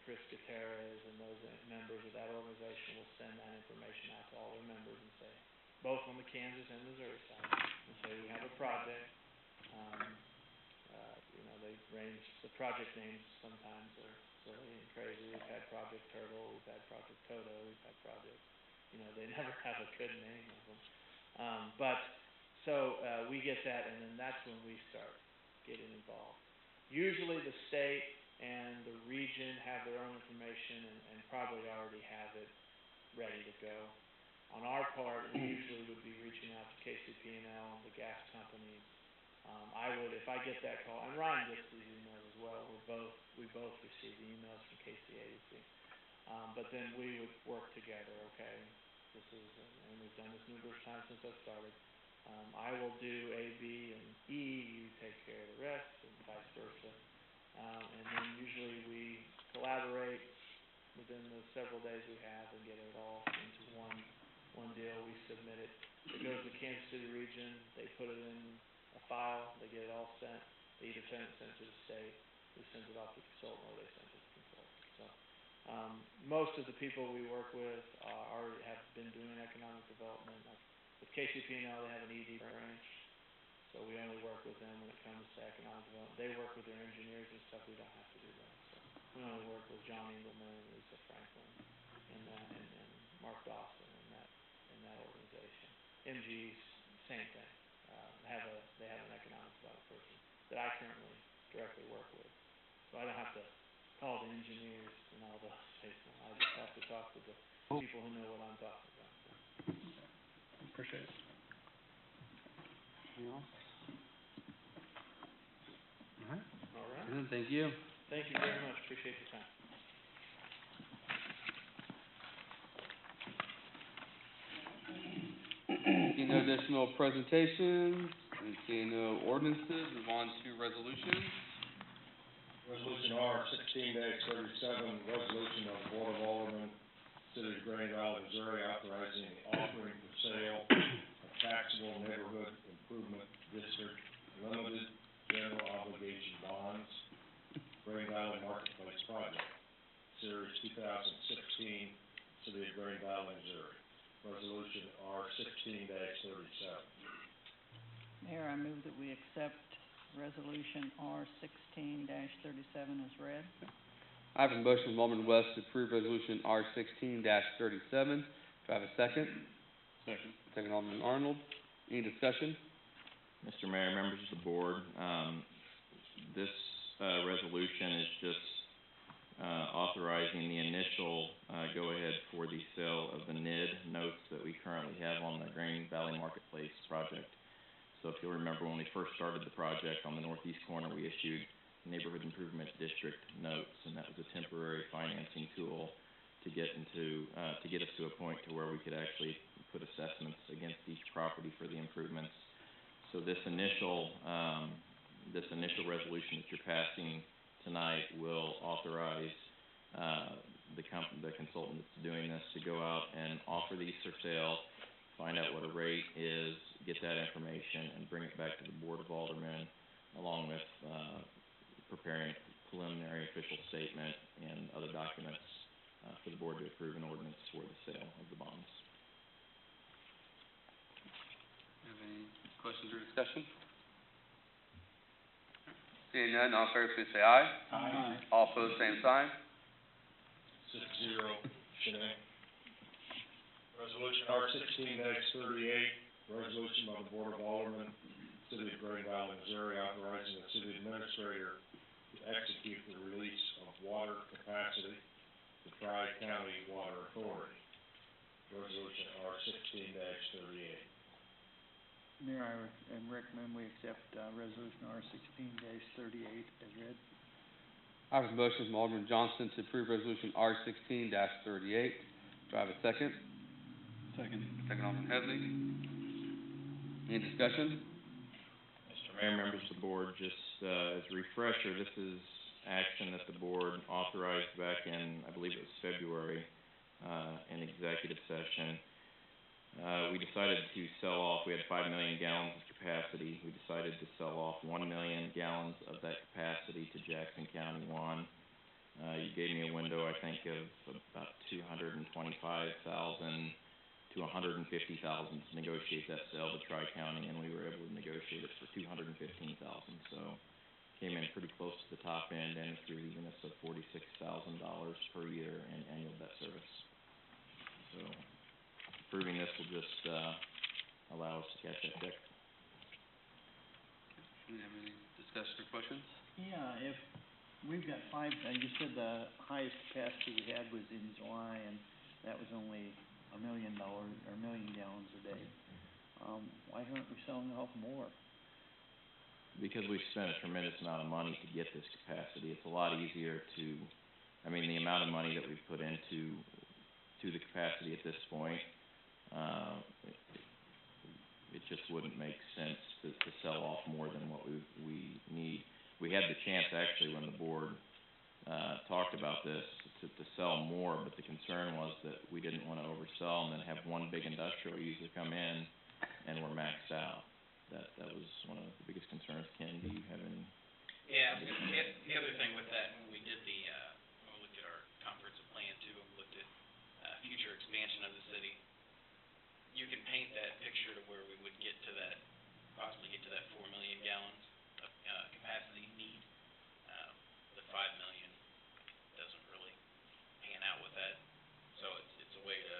Chris Gutierrez, and those members of that organization will send that information out to all their members and say, both on the Kansas and Missouri side, and say we have a project. They range, the project names sometimes are silly and crazy. We've had Project Turtle, we've had Project Toto, we've had Project, they never have a good name of them. So we get that, and then that's when we start getting involved. Usually the state and the region have their own information and probably already have it ready to go. On our part, we usually would be reaching out to KCP&L, the gas companies. If I get that call, and Ryan gets these emails as well, we both receive the emails from KCADC. But then we would work together, okay? And we've done this numerous times since I started. I will do A, B, and E, you take care of the rest, and vice versa. And then usually we collaborate within the several days we have and get it all into one deal. We submit it. It goes to the Kansas City region. They put it in a file. They get it all sent. They either send it to the state, who sends it off to the consultant, or they send it to the consultant. So most of the people we work with already have been doing economic development. With KCP&L, they have an ED branch, so we only work with them when it comes to economic development. They work with their engineers and stuff. We don't have to do that. So we only work with John Engelman and Lisa Franklin and Mark Dawson in that organization. MG's same thing. They have an economic development person that I currently directly work with. So I don't have to call the engineers and all those people, I just have to talk to the people who know what I'm talking about. Appreciate it. Anything else? All right. All right, Good, thank you. thank you very much, appreciate your time. Seeing no additional presentations, and seeing no ordinances, move on to resolutions. Resolution R 16-37, resolution of the Board of Aldermen, City of Grand Valley, Missouri, authorizing the offering for sale of taxable neighborhood improvement district limited general obligation bonds, Grand Valley Marketplace Project, Series 2016, City of Grand Valley, Missouri. Resolution R 16-37. Mayor, I move that we accept resolution R 16-37 as read. I have a motion from Alderman West to approve resolution R 16-37. Do I have a second? Second. Second, Alderman Arnold. Any discussion? Mr. Mayor, members of the board, this, resolution is just, authorizing the initial, go-ahead for the sale of the NID notes that we currently have on the Green Valley Marketplace project. So if you'll remember, when we first started the project on the northeast corner, we issued neighborhood improvement district notes, and that was a temporary financing tool to get into, to get us to a point to where we could actually put assessments against each property for the improvements. So this initial resolution that you're passing tonight will authorize, the consultant that's doing this to go out and offer these for sale, find out what a rate is, get that information, and bring it back to the Board of Aldermen, along with, preparing a preliminary official statement and other documents, for the board to approve an ordinance for the sale of the bonds. Have any questions or discussion? Seeing none, all in favor, please say aye. Aye. All opposed, same sign. 6-0, Shanae. Resolution R 16-38, resolution by the Board of Aldermen, City of Grand Valley, Missouri, authorizing the city administrator to execute the release of water capacity to Tri-County Water Authority. Resolution R 16-38. Mayor, I recommend we accept, resolution R 16-38 as read. I have a motion from Alderman Johnson to approve resolution R 16-38. Do I have a second? Second. Second, Alderman Headley. Any discussion? Mr. Mayor, members of the board, just, as a refresher, this is action that the board authorized back in, I believe it was February, in executive session. We decided to sell off, we had 5 million gallons of capacity. We decided to sell off 1 million gallons of that capacity to Jackson County 1. You gave me a window, I think, of about 225,000 to 150,000 to negotiate that sale to Tri-County, and we were able to negotiate it for 215,000. So came in pretty close to the top end, and it's relieving us of $46,000 per year in annual debt service. So approving this will just, allow us to cash that check. Do you have any discussion or questions? Yeah, if, we've got five, you said the highest capacity we had was in July, and that was only $1 million, or 1 million gallons a day. Why aren't we selling off more? Because we've spent a tremendous amount of money to get this capacity. It's a lot easier to, I mean, the amount of money that we've put into the capacity at this point, it just wouldn't make sense to sell off more than what we need. We had the chance, actually, when the board talked about this, to sell more, but the concern was that we didn't want to oversell and then have one big industrial user come in and we're maxed out. That was one of the biggest concerns. Ken, do you have any? Yeah, the other thing with that, when we did when we looked at our comprehensive plan too, and we looked at, future expansion of the city, you can paint that picture to where we would get to that, possibly get to that 4 million gallons of, capacity need. The 5 million doesn't really pan out with that, so it's a way to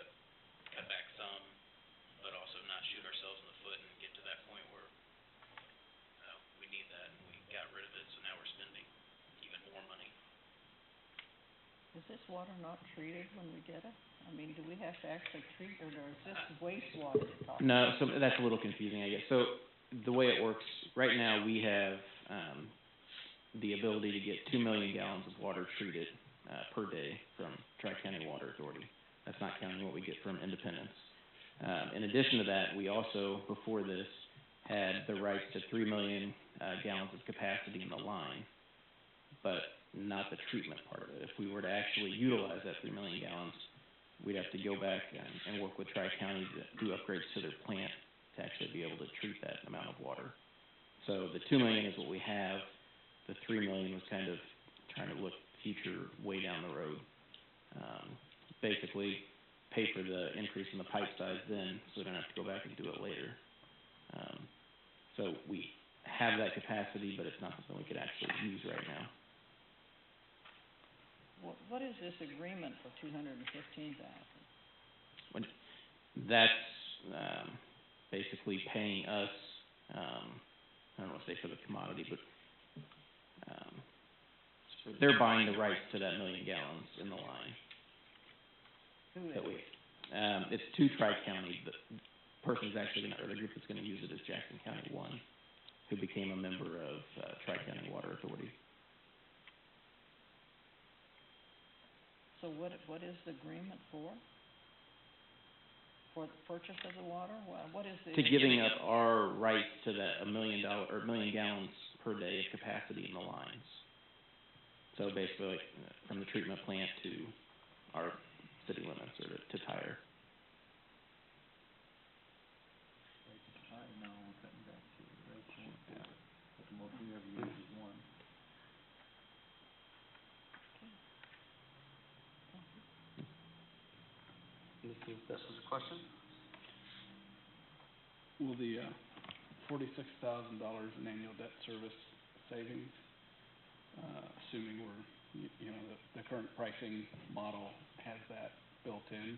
cut back some, but also not shoot ourselves in the foot and get to that point where, we need that and we got rid of it, so now we're spending wastewater not treated when we get it? I mean, do we have to actually treat, or is this wastewater we're talking No, so that's a little confusing, I guess. So the way it works, right now, we have, the ability to get 2 million gallons of water treated, per day from Tri-County Water Authority. That's not counting what we get from Independence. In addition to that, we also, before this, had the rights to 3 million, gallons of capacity in the line, but not the treatment part of it. If we were to actually utilize that 3 million gallons, we'd have to go back and work with Tri-County to do upgrades to their plant to actually be able to treat that amount of water. So the 2 million is what we have. The 3 million was kind of trying to look future way down the road. Basically, pay for the increase in the pipe size then, so we don't have to go back and do it later. So we have that capacity, but it's not something we could actually use right now. What is this agreement for $215,000? That's basically paying us, I don't want to say for the commodity, but they're buying the rights to that 1 million gallons in the line. Who is That we, it? it's to Tri-County. The person's actually gonna, or the group that's gonna use it is Jackson County 1, who became a member of Tri-County Water Authority. So what is the agreement for? For the purchase of the water? What is the? To giving up our rights to that $1 million or 1 million gallons per day of capacity in the lines. So basically, like, from the treatment plant to our city limits or to Tyre. Now we're cutting back to rates going forward, but the most we ever use is one. This is a question? Will the, $46,000 in annual debt service savings, assuming we're, you know, the current pricing model has that built in,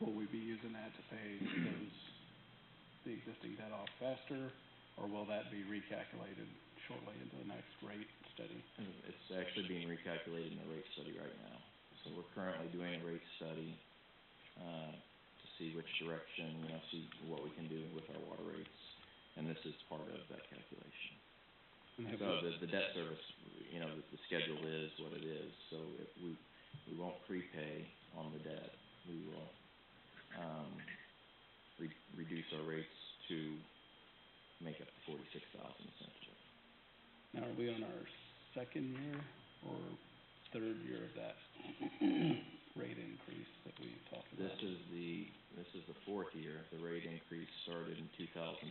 will we be using that to pay the existing debt off faster, or will that be recalculated shortly into the next rate study? It's actually being recalculated in the rate study right now. So we're currently doing a rate study, to see which direction, you know, see what we can do with our water rates. And this is part of that calculation. So the debt service, you know, the schedule is what it is. So if we won't prepay on the debt. We will, reduce our rates to make up the 46,000 essentially. Now, are we on our second year or third year of that rate increase that we talked about? This is the fourth year. The rate increase started in 2012.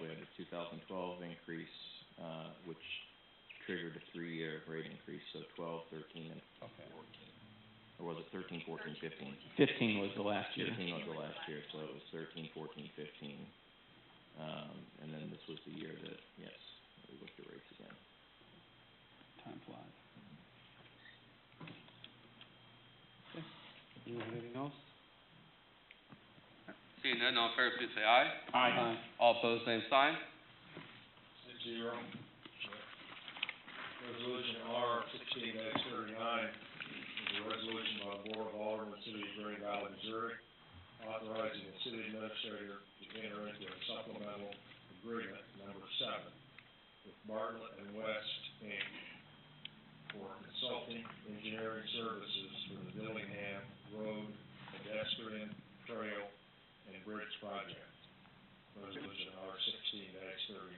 We had a 2012 increase, which triggered a 3-year rate increase, so 12, 13, and 14. Or was it 13, 14, 15? 15 was the last year. 15 was the last year, so it was 13, 14, 15. And then this was the year that, yes, we looked at rates again. Time flies. Anything else? Seeing none, all in favor, please say aye. Aye. All opposed, same sign. 6-0. Resolution R 16-39 is a resolution by the Board of Aldermen, City of Green Valley, Missouri, authorizing the city administrator to enter into a supplemental agreement, number 7, with Bartlett and West, Inc., for consulting engineering services for the Dillingham Road, pedestrian, trail, and bridge project. Resolution R 16-39.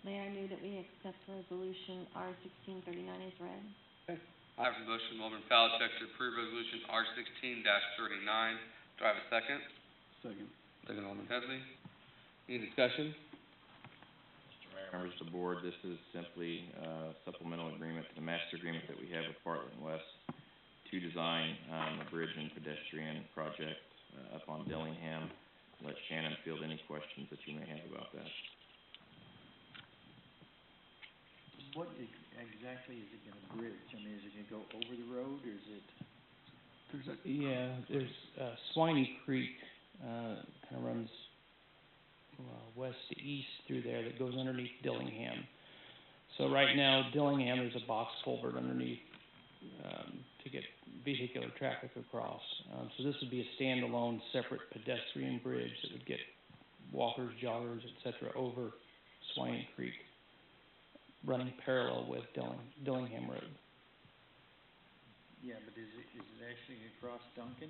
Mayor, I move that we accept resolution R 1639 as read. I have a motion, Alderman Palacheck, to approve resolution R 16-39. Do I have a second? Second. Second, Alderman Headley. Any discussion? Mr. Mayor, members of the board, this is simply a supplemental agreement to the master agreement that we have with Bartlett and West to design a bridge and pedestrian project up on Dillingham. Let Shannon field any questions that you may have about that. What exactly is it gonna bridge? I mean, is it gonna go over the road, or is it? There's Swiney Creek, kinda runs, west to east through there that goes underneath Dillingham. So right now, Dillingham, there's a box culvert underneath to get vehicular traffic across. So this would be a standalone, separate pedestrian bridge that would get walkers, joggers, et cetera, over Swining Creek, running parallel with Dillingham Road. Yeah, but is it actually across Duncan?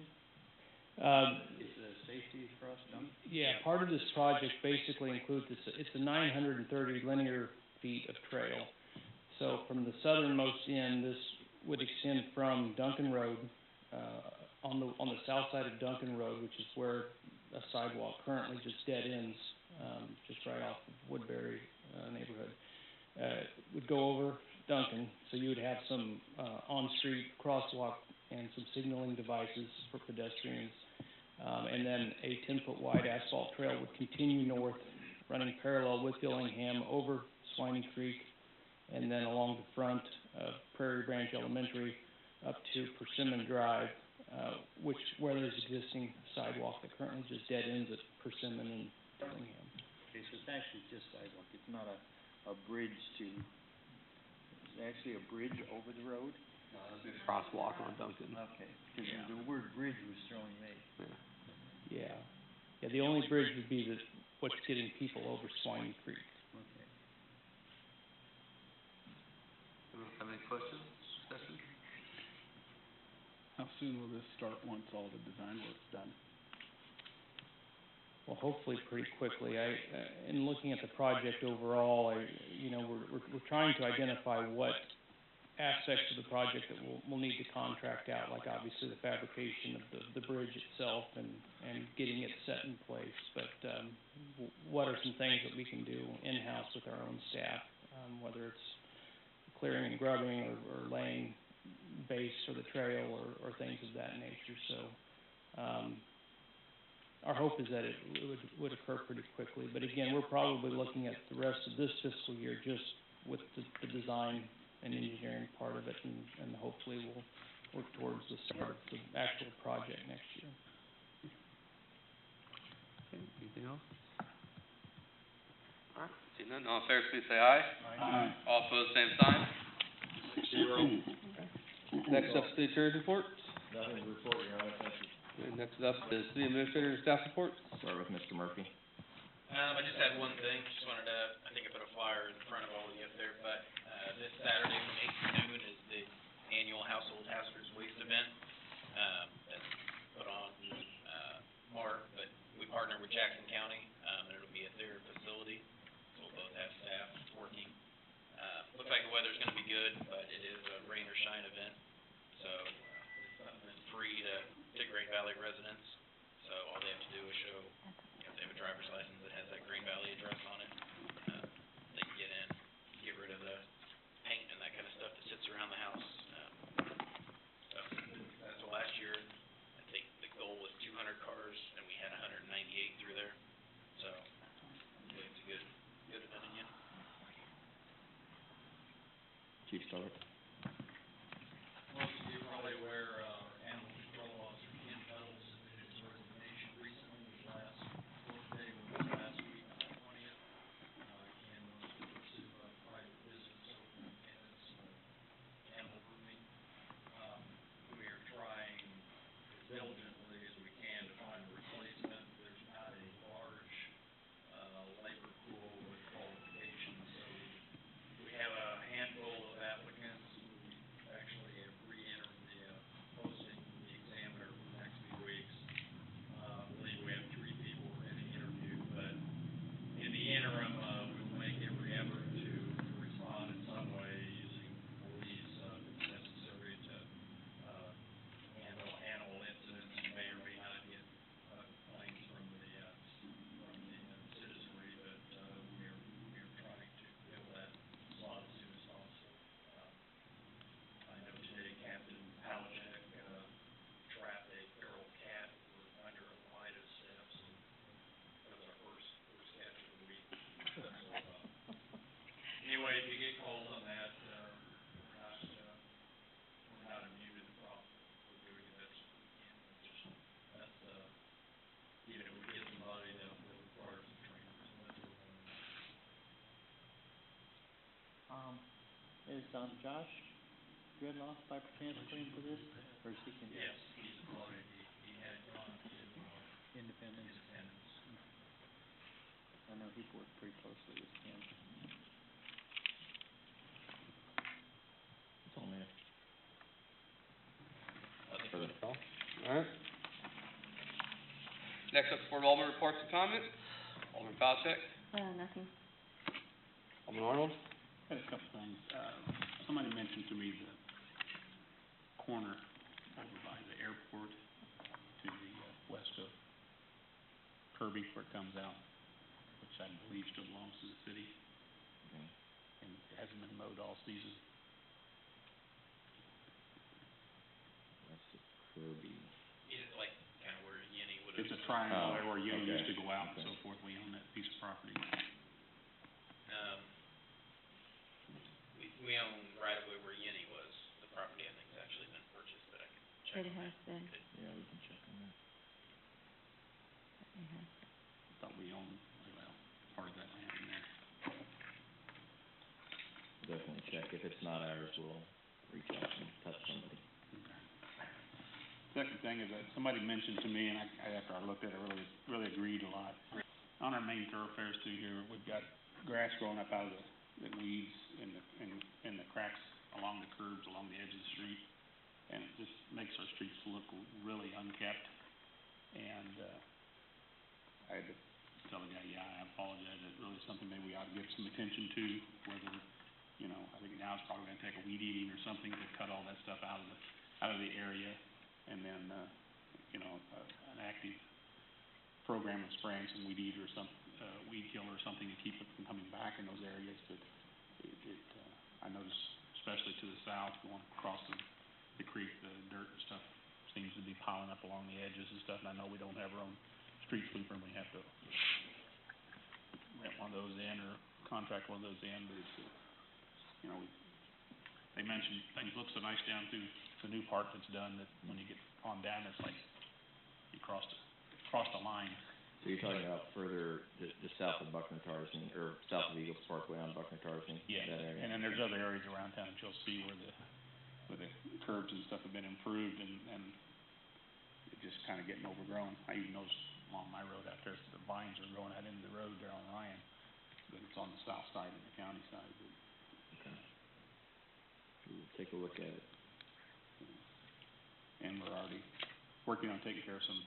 Is the safety across Duncan? Yeah, part of this project basically includes it's a 930 linear feet of trail. So from the southernmost end, this would extend from Duncan Road, on the south side of Duncan Road, which is where a sidewalk currently just dead ends, just right off of Woodbury, neighborhood. Would go over Duncan, so you would have some, on-street crosswalk and some signaling devices for pedestrians. And then a 10-foot wide asphalt trail would continue north, running parallel with Dillingham over Swining Creek, and then along the front of Prairie Branch Elementary up to Persimmon Drive, where there's existing sidewalk that currently just dead ends at Persimmon and Dillingham. Okay, so it's actually just sidewalk, it's not a bridge to, it's actually a bridge over the road? No, it'll be a crosswalk on Duncan. Okay, because the word bridge was throwing me. Yeah. Yeah, the only bridge would be what's getting people over Swining Creek. Okay. Anyone have any questions, discussion? How soon will this start once all the design work's done? Well, hopefully pretty quickly. In looking at the project overall, we're trying to identify what aspects of the project that we'll need to contract out, like obviously the fabrication of the bridge itself and getting it set in place. But what are some things that we can do in-house with our own staff, whether it's clearing and grubbing or laying base for the trail or things of that nature. So our hope is that it would occur pretty quickly. But again, we're probably looking at the rest of this fiscal year just with the design and engineering part of it, and hopefully we'll work towards the start of the actual project next year. Okay, anything else? All right, seeing none, all in favor, please say aye. Aye. All opposed, same sign. 6-0. Next up, city attorney's reports. Nothing to report, Your Honor, thank you. And next up is city administrator and staff reports. Start with Mr. Murphy. I just had one thing, just wanted to, I think I put a flyer in front of all of you up there, but, this Saturday from 8 to noon is the annual Household Hazardous Waste event. That's put on, Mark, but we partner with Jackson County, and it'll be at their facility, so we'll both have staff working. Looks like the weather's gonna be good, but it is a rain or shine event, so, it's something that's free to Green Valley residents, so all they have to do is show, if they have a driver's license that has that Green Valley address on it, they can get in, get rid of the paint and that kind of stuff that sits around the house. So last year, I think the goal was 200 cars, and we had 198 through there, so it's a good event again. Chief Stewart. Most of you are probably aware, animal control officer Ken Tuttles submitted his resignation recently. His last workday was last week on the 20th. Ken wants to pursue a private business opening tenants, animal grooming. We are trying as diligently as we can to find a replacement. There's not a large, labor pool with qualifications, so we have a handful of applicants. We actually have re-entered the, posting, the examiner for the next few weeks. I believe we have 3 people we're gonna interview, but in the interim, we'll make every effort to respond in some way using police, if it's necessary to, handle animal incidents. You may or may not get, claims from the citizenry, but, we are trying to fill that slot as soon as possible. I know today Captain Halajek, trapped a feral cat under a flight of steps, and that was our first catch of the week. So, anyway, if you get calls on that, we're not immune to the problem. We're doing the best we can, but just, that's, even if we get somebody that requires some training, so that's what we're doing. Is, Josh good enough by chance claim for this, or is he can? Yes, he's applied, he had gone to, Independence? Independence. I know he worked pretty closely with Ken. That's all, Mayor. Nothing Further. Alright. Next up, Board of Alderman reports and comments. Alderman Palchek. Nothing. Alderman Arnold. Had a couple things. Somebody mentioned to me the corner over by the airport to the west of Kirby where it comes out, which I believe still belongs to the city. Okay. And it hasn't been mowed all season. West of Kirby. Is it like kinda where Yenny would've? It's a triangle there where you okay. used to go out and Okay. so forth. We own that piece of property. We own right away where Yenny was, the property I think's actually been purchased, but I can check It on has that. been. Yeah, we can check on that. It has. Thought we owned, well, part of that land in there. Definitely check. If it's not ours, we'll reach out and touch somebody. Second thing is that somebody mentioned to me, and after I looked at it, really agreed a lot. On our main thoroughfares through here, we've got grass growing up out of the weeds in the cracks along the curbs, along the edge of the street. And it just makes our streets look really unkept. And, I had to tell the guy, yeah, I apologize, it really is something maybe we ought to give some attention to, whether, you know, I think now it's probably gonna take a weed eating or something to cut all that stuff out of the area. And then, you know, an active program of spraying some weed eater or weed killer or something to keep it from coming back in those areas. But I noticed, especially to the south, going across the creek, the dirt and stuff seems to be piling up along the edges and stuff. And I know we don't have our own street sweeper and we have to rent one of those in or contract one of those in, but it's, you know, they mentioned things look so nice down through the new part that's done that when you get on down, it's like you crossed the line. So you're talking about further, just south of Buckner Tarzan, or south of Eagles Parkway on Buckner Tarzan? Yeah, That area? and then there's other areas around town that you'll see where the curbs and stuff have been improved and it just kinda getting overgrown. I even noticed along my road out there, the vines are growing out into the road there on Ryan, but it's on the south side and the county side, but. Okay. We'll take a look at it. And we're already working on taking care of some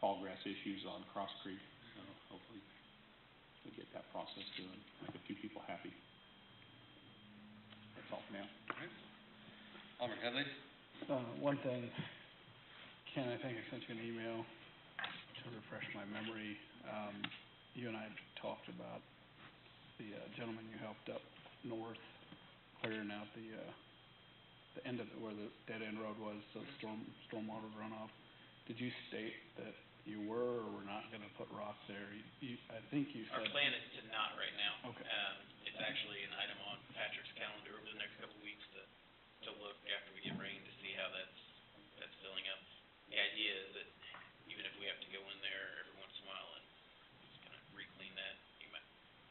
tall grass issues on Cross Creek, so hopefully we get that process going, make a few people happy. That's all for now. Alderman Headley. One thing, Ken, I think I sent you an email to refresh my memory. You and I talked about the gentleman you helped up north, clearing out the end of where the dead end road was, so stormwater runoff. Did you state that you were or were not gonna put rocks there? I think you said. Our plan is to not right now. Okay. It's actually an item on Patrick's calendar over the next couple of weeks to look after we get rain to see how that's filling up. The idea is that even if we have to go in there every once in a while and just kind of re-clean that,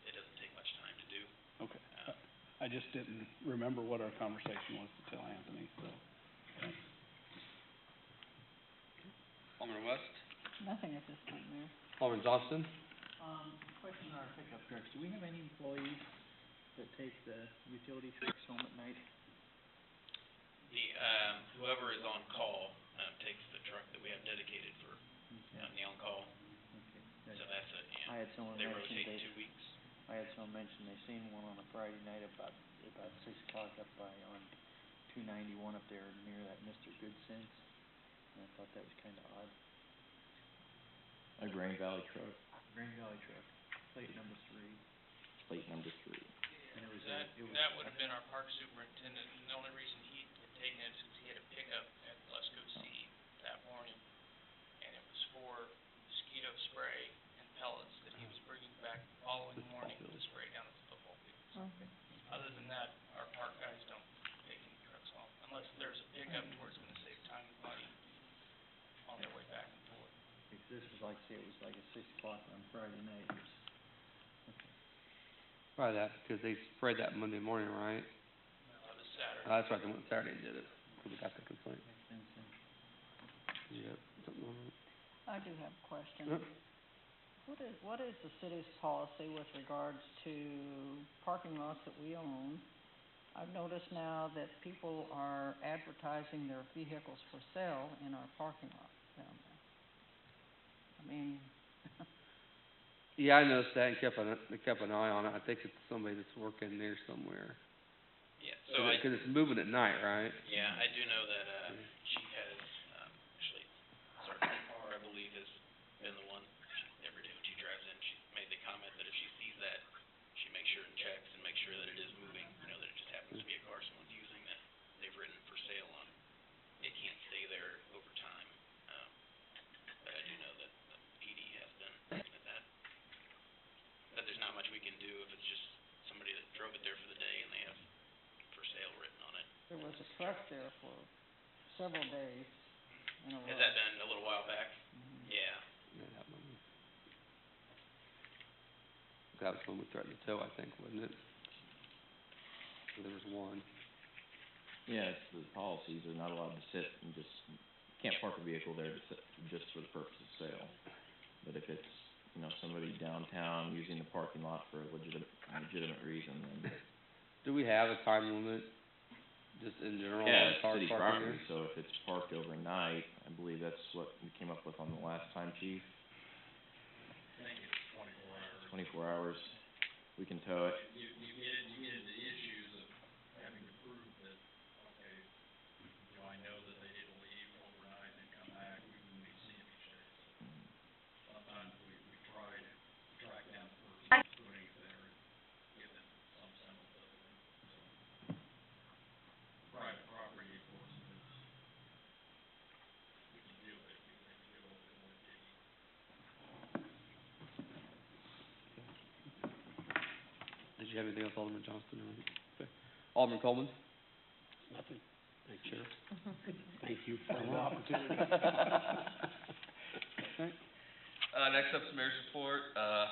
it doesn't take much time to do. Okay. I just didn't remember what our conversation was to tell Anthony, so. Thanks. Alderman West. Nothing at this time, Mayor. Alderman Johnston. Question on our pickup trucks, do we have any employees that take the utility trucks home at night? Whoever is on call, takes the truck that we have dedicated for, Okay. the on-call, Okay. so that's I had someone they mention rotate 2 weeks. I had someone mention they seen one on a Friday night about 6 o'clock up on 291 up there near that Mr. Goodsense. And I thought that was kinda odd. A Green Valley truck, Green Valley truck, plate number 3. plate number 3. And it was, That would have been our park superintendent, and the only reason he had taken it is because he had a pickup at Lusco City that morning, and it was for mosquito spray and pellets that he was bringing back the following morning to spray down at the football fields. Okay. Other than that, our park guys don't take any trucks home, unless there's a pickup where it's gonna save time and money on their way back and forth. because this was like, say, it was like at 6 o'clock on Friday night. It was, Probably that, because they sprayed that Monday morning, right? It was Saturday. That's right, the one Saturday did it, we got the complaint. Yep, something on it. I do have a question. Yep. What is the city's policy with regards to parking lots that we own? I've noticed now that people are advertising their vehicles for sale in our parking lot down there. I mean, Yeah, I noticed that and kept an eye on it. I think it's somebody that's working there somewhere. Yeah, so I, Cause it's moving at night, right? yeah, I do know that, she has, actually, Sergeant Carr, I believe, has been the one, every day when she drives in, she made the comment that if she sees that, she makes sure and checks and makes sure that it is moving, that it just happens to be a car someone's using that they've written for sale on. It can't stay there over time, but I do know that the PD has been looking at that. But there's not much we can do if it's just somebody that drove it there for the day and they have for sale written on it. there was a truck there for several days in a row. Has that been a little while back? Mhm. Yeah. Yeah, that one. That was when we threatened to tow, I think, wasn't it? Or there was one. Yeah, it's the policies, they're not allowed to sit and just, can't park a vehicle there to sit, just for the purpose of sale. But if it's, somebody downtown using the parking lot for a legitimate reason, then. Do we have a time limit, just in general, Yeah, on it's cars city parking property, there? so if it's parked overnight, I believe that's what we came up with on the last time, chief. I think it's 24 hours. 24 hours, we can tow it. You get into issues of having to prove that, okay, I know that they didn't leave overnight and come back, we wouldn't be seeing each day, so. Sometimes we try to track down the person who's putting it there and give them some semblance of it, so. Private property, of course, is, we can deal with it, because they can do a little bit more digging. Did you have anything else, Alderman Johnston, or? Okay. Alderman Coleman? Nothing. Thank you. Sure. Thank you for the opportunity. Okay. Next up's the mayor's report, let's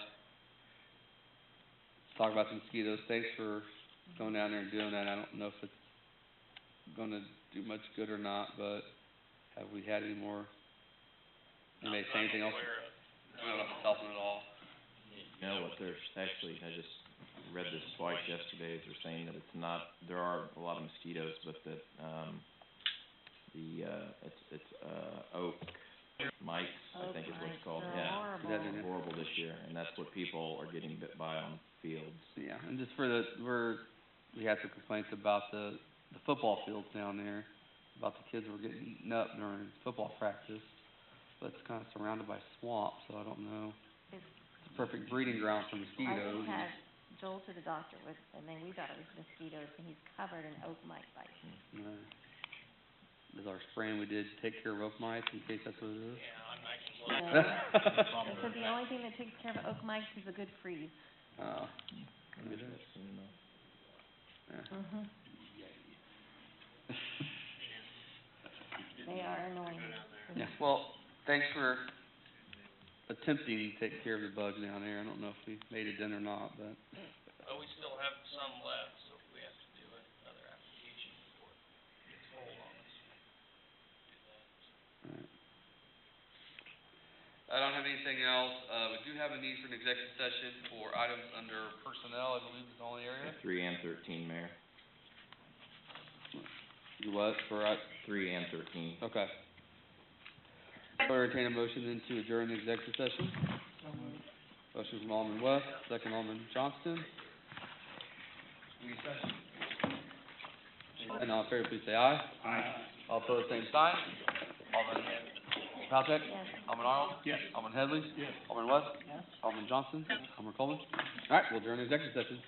talk about the mosquitoes. Thanks for going down there and doing that. I don't know if it's gonna do much good or not, but have we had any more? Anybody say anything else? I don't know if it's helping at all. What there's actually, I just read this twice yesterday, they're saying that it's not, there are a lot of mosquitoes, but that, it's oak mites, I think is what it's called, yeah. Horrible. Horrible this year, and that's what people are getting bit by on fields. Yeah, and just for we had some complaints about the football fields down there, about the kids were getting eaten up during football practice, but it's kinda surrounded by swamp, so I don't know. It's a perfect breeding ground for I mosquitoes. just had Joel to the doctor with, and then we thought it was mosquitoes, and he's covered in oak mite bites. Does our spraying we did take care of oak mites, in case that's what it is? They said the only thing that takes care of oak mites is a good freeze. Oh. Interesting enough. Yeah. Mhm. They are annoying. Yeah, well, thanks for attempting to take care of the bugs down there. I don't know if we made it in or not, but. Well, we still have some left, so if we have to do another application before it gets full on us, do that, so. Alright. I don't have anything else. We do have a need for an executive session for items under personnel, I believe is the only area. 3 and 13, Mayor. You what, for, 3 and 13. okay. I'll entertain a motion then to adjourn the executive session. Motion from Alderman West, second Alderman Johnston. And all in favor, please say aye. Aye. All opposed, same sign. Alderman Palchak? Yes. Alderman Arnold? Yes. Alderman Headley? Yes. Alderman West? Yes. Alderman Johnson? Alderman Coleman? All right, we'll adjourn the executive session.